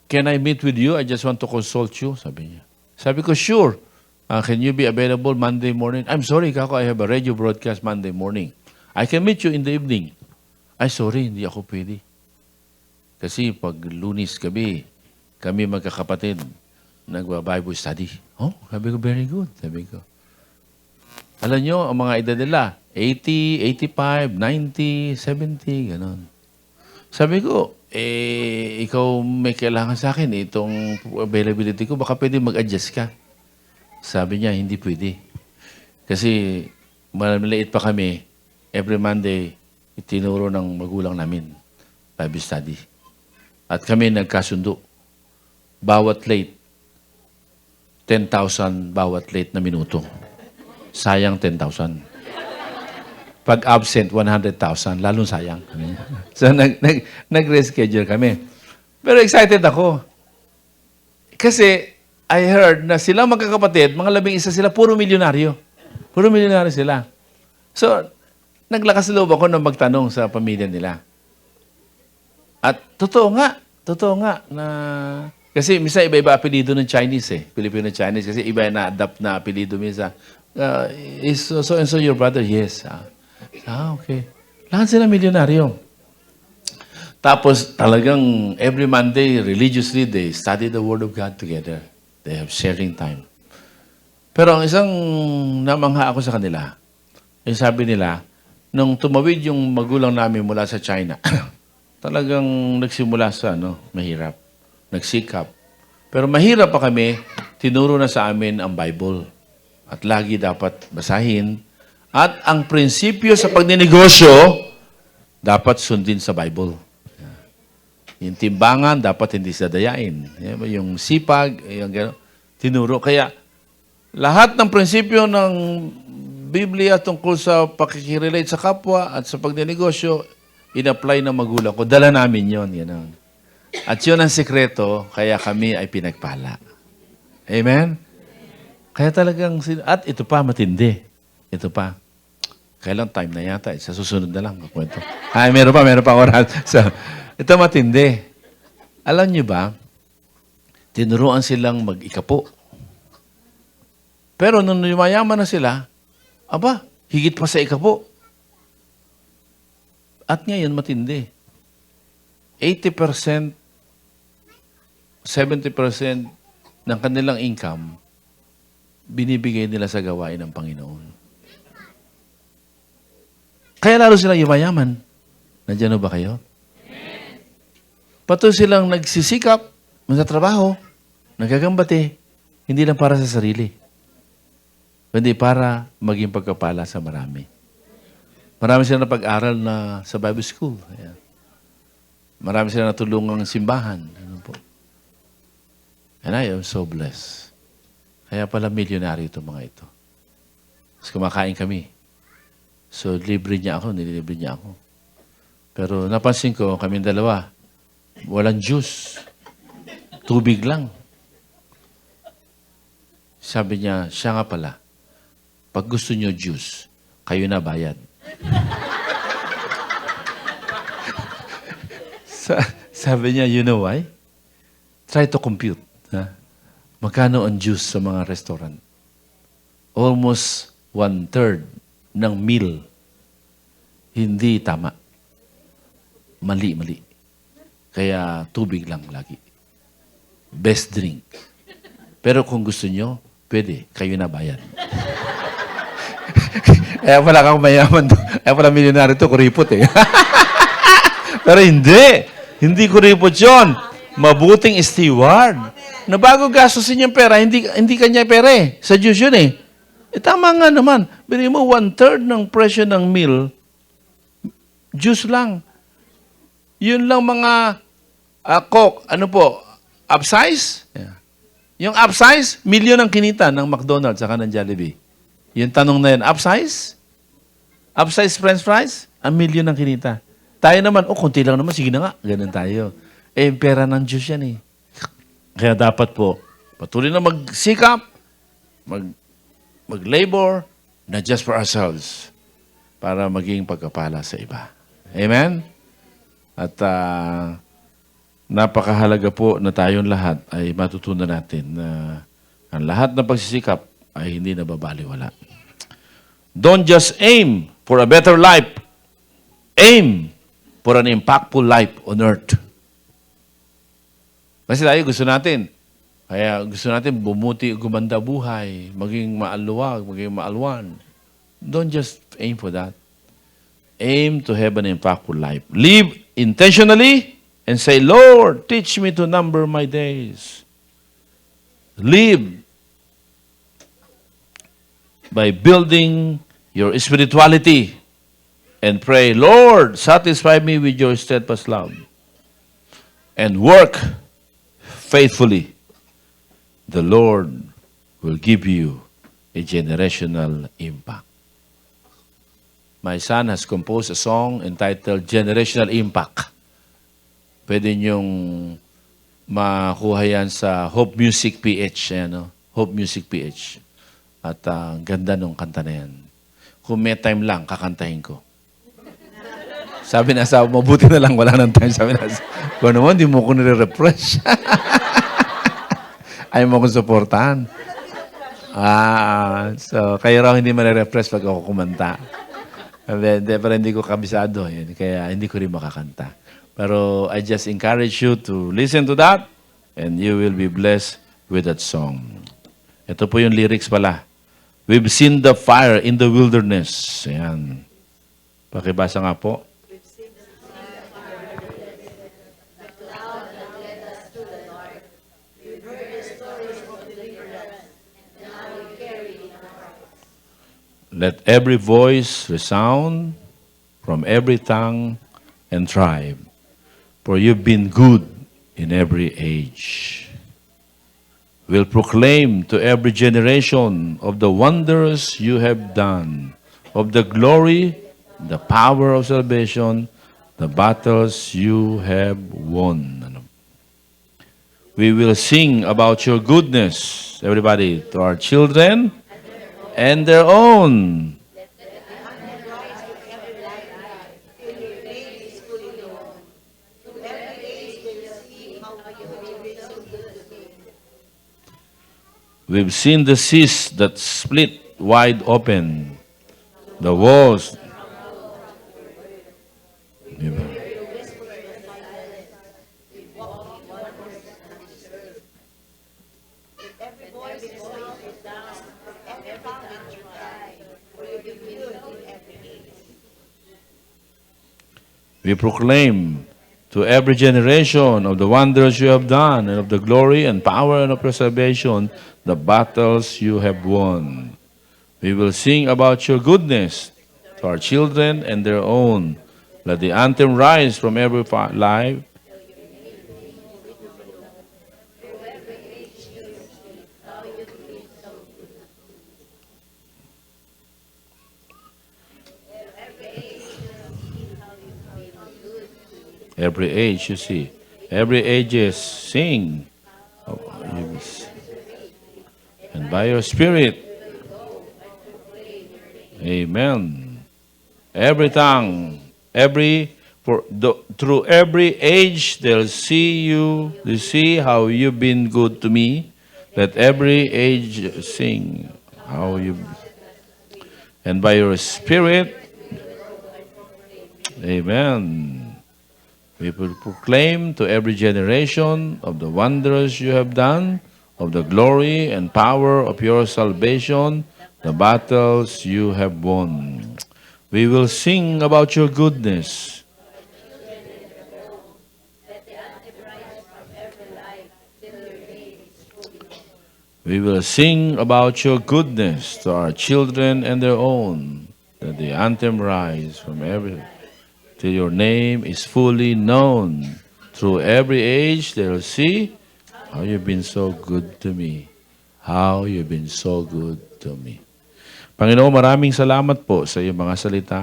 can I meet with you? I just want to consult you. Sabi niya. Sabi ko, sure. Can you be available Monday morning? I'm sorry, Kako, I have a radio broadcast Monday morning. I can meet you in the evening. Ay, sorry, hindi ako pwede. Kasi pag Lunes gabi, kami magkakapatid, nagba-Bible study. Oh, sabi ko, very good. Sabi ko. Alam nyo, ang mga edad nila, 80, 85, 90, 70, gano'n. Sabi ko, ikaw may kailangan sa akin, itong availability ko, baka pwede mag-adjust ka. Sabi niya, hindi pwede. Kasi maliit pa kami, every Monday, itinuro ng magulang namin, Bible study. At kami nagkasundo. Bawat late, 10,000 bawat late na minuto. Sayang 10,000. Pag absent, 100,000. Lalong sayang. So, nag-reschedule kami. Pero excited ako. Kasi, I heard na sila magkakapatid, mga 11 sila, puro milyonaryo. Puro milyonaryo sila. So, naglakas loob ako na magtanong sa pamilya nila. At totoo nga na kasi minsan iba-iba apelido ng Chinese Filipino Chinese kasi iba na adapt na apelido minsan. Is so and so your brother? Yes. Okay. Lahat sila milyonaryo. Tapos talagang every Monday religiously they study the Word of God together. They have sharing time. Pero ang isang namangha ako sa kanila, sabi nila, nung tumawid yung magulang namin mula sa China, talagang nagsimula sa mahirap. Nagsikap. Pero mahirap pa kami, tinuro na sa amin ang Bible. At lagi dapat basahin. At ang prinsipyo sa pagninegosyo, dapat sundin sa Bible. Yung timbangan, dapat hindi sadayain. Yung sipag, yung gano'n, tinuro. Kaya lahat ng prinsipyo ng Biblia tungkol sa pakikirelate sa kapwa at sa pagninegosyo, in-apply ng magulang ko. Dala namin yon. Yan. At yun ang sikreto, kaya kami ay pinagpala. Amen? Kaya talagang, at ito pa, matindi. Ito pa. Kailang time na yata. Sa susunod na lang, makwento. Ay, meron pa oras. So, ito matindi. Alam niyo ba, tinuruan silang mag-ikapo. Pero nung yumayaman na sila, aba, higit pa sa ikapo. At ngayon, matindi. 80%, 70% ng kanilang income, binibigay nila sa gawain ng Panginoon. Kaya lalo silang yumayaman. Nandiyan ba kayo? Patuloy silang nagsisikap, magtatrabaho, nagagambate, hindi lang para sa sarili, kundi para maging pagkapala sa marami. Marami silang napag-aral na sa Bible School. Ayan. Marami silang natulungang simbahan. Ano po? And I am so blessed. Kaya pala milyonaryo itong mga ito. Tapos kumakain kami. So, libre niya ako, nililibre niya ako. Pero napansin ko, kami dalawa, walang juice. Tubig lang. Sabi niya, siya nga pala, pag gusto niyo juice, kayo na bayad. Sabi niya, you know why? Try to compute. Ha? Magkano ang juice sa mga restaurant? Almost 1/3 ng meal. Hindi tama. Mali. Kaya tubig lang lagi. Best drink. Pero kung gusto nyo, pwede. Kayo na bayad. Kaya pala kang mayaman. Kaya pala milyonaryo to, kuripot Pero hindi. Hindi kuripot yun. Mabuting steward. Na bago gastusin yung pera, hindi kanya pera Sa Diyos yun tama nga naman. Bili mo 1/3 ng presyo ng meal, juice lang. Yun lang mga Coke, upsize? Yeah. Yung upsize, milyon ang kinita ng McDonald's saka ng Jollibee. Yung tanong na yun, upsize? Upsize french fries? 1 milyon ang kinita. Tayo naman, konti lang naman, sige na nga. Ganun tayo. Pera ng Diyos yan Kaya dapat po, patuloy na magsikap, mag-labor, not just for ourselves, para maging pagkapala sa iba. Amen? At napakahalaga po na tayong lahat ay matutunan natin na ang lahat ng pagsisikap ay hindi nababaliwala. Don't just aim for a better life. Aim for an impactful life on earth. Kasi tayo gusto natin. Kaya gusto natin bumuti, gumanda buhay, maging maaluwag, maging maalwan. Don't just aim for that. Aim to have an impactful life. Live intentionally and say, Lord, teach me to number my days. Live by building your spirituality and pray, Lord, satisfy me with your steadfast love. And work faithfully. The Lord will give you a generational impact. My son has composed a song entitled Generational Impact. Pwede niyong makuha yan sa Hope Music PH. Hope Music PH. At ganda nung kanta na yan. Kung may time lang, kakantahin ko. Sabi na asawa, mabuti na lang, wala nang time. Sabi na asawa, kung naman, di mo ko nire-refresh. Ayaw mo kong supportahan. So, kayo raw hindi ma-refresh pag ako kumanta. Pero hindi ko kabisado. Yun, kaya hindi ko rin makakanta. Pero I just encourage you to listen to that and you will be blessed with that song. Ito po yung lyrics pala. We've seen the fire in the wilderness. Ayan. Pakibasa nga po. Let every voice resound from every tongue and tribe, for you've been good in every age. We'll proclaim to every generation of the wonders you have done, of the glory, the power of salvation, the battles you have won. We will sing about your goodness, everybody, to our children and their own. We've seen the seas that split wide open, the walls. Diba? We proclaim to every generation of the wonders you have done and of the glory and power and of your salvation, the battles you have won. We will sing about your goodness to our children and their own. Let the anthem rise from every life. Every age, you see. Every ages sing. And by your spirit. Amen. Every tongue, through every age, they'll see you, they see how you've been good to me. Let every age sing how you, and by your spirit, amen. We will proclaim to every generation of the wonders you have done, of the glory and power of your salvation, the battles you have won. We will sing about your goodness. We will sing about your goodness to our children and their own, that the anthem rise from every till your name is fully known. Through every age, they'll see how you've been so good to me. How you've been so good to me. Panginoon, maraming salamat po sa iyong mga salita.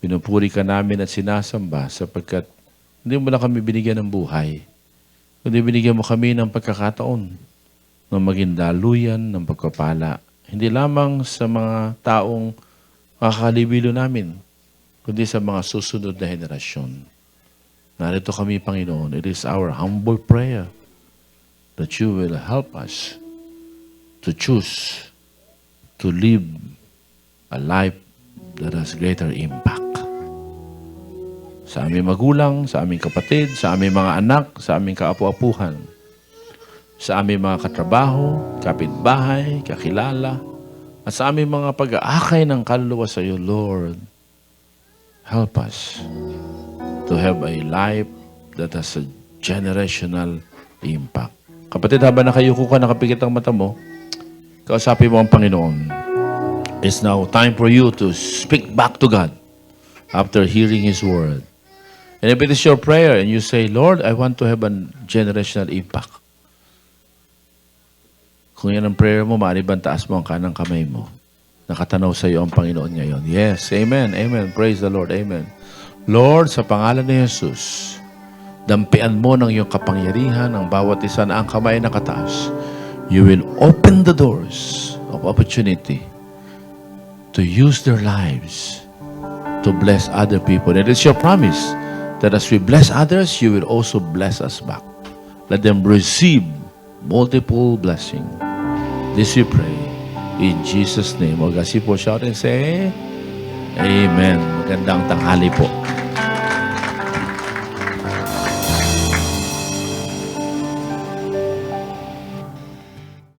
Pinupuri ka namin at sinasamba sapagkat hindi mo lang kami binigyan ng buhay, kundi binigyan mo kami ng pagkakataon na maging daluyan ng pagpapala. Hindi lamang sa mga taong makakalibilo namin, kundi sa mga susunod na henerasyon. Narito kami, Panginoon. It is our humble prayer that you will help us to choose to live a life that has greater impact. Sa aming magulang, sa aming kapatid, sa aming mga anak, sa aming kaapu-apuhan, sa aming mga katrabaho, kapitbahay, kakilala, at sa aming mga pag-aakay ng kaluluwa sa iyo, Lord. Help us to have a life that has a generational impact. Kapatid, habang nakayuko ka, nakapikit ang mata mo, kausapin mo ang Panginoon. It's now time for you to speak back to God after hearing His word. And if it is your prayer and you say, Lord, I want to have a generational impact. Kung yan ang prayer mo, maaliban taas mo ang kanang kamay mo. Nakatanaw sa iyo ang Panginoon ngayon. Yes, amen, amen. Praise the Lord, amen. Lord, sa pangalan ni Jesus, dampian mo ng iyong kapangyarihan ang bawat isa na ang kamay nakataas. You will open the doors of opportunity to use their lives to bless other people. And it's your promise that as we bless others, you will also bless us back. Let them receive multiple blessing. This we pray in Jesus' name. Huwag kasi po shout and say, Amen. Magandang tanghali po.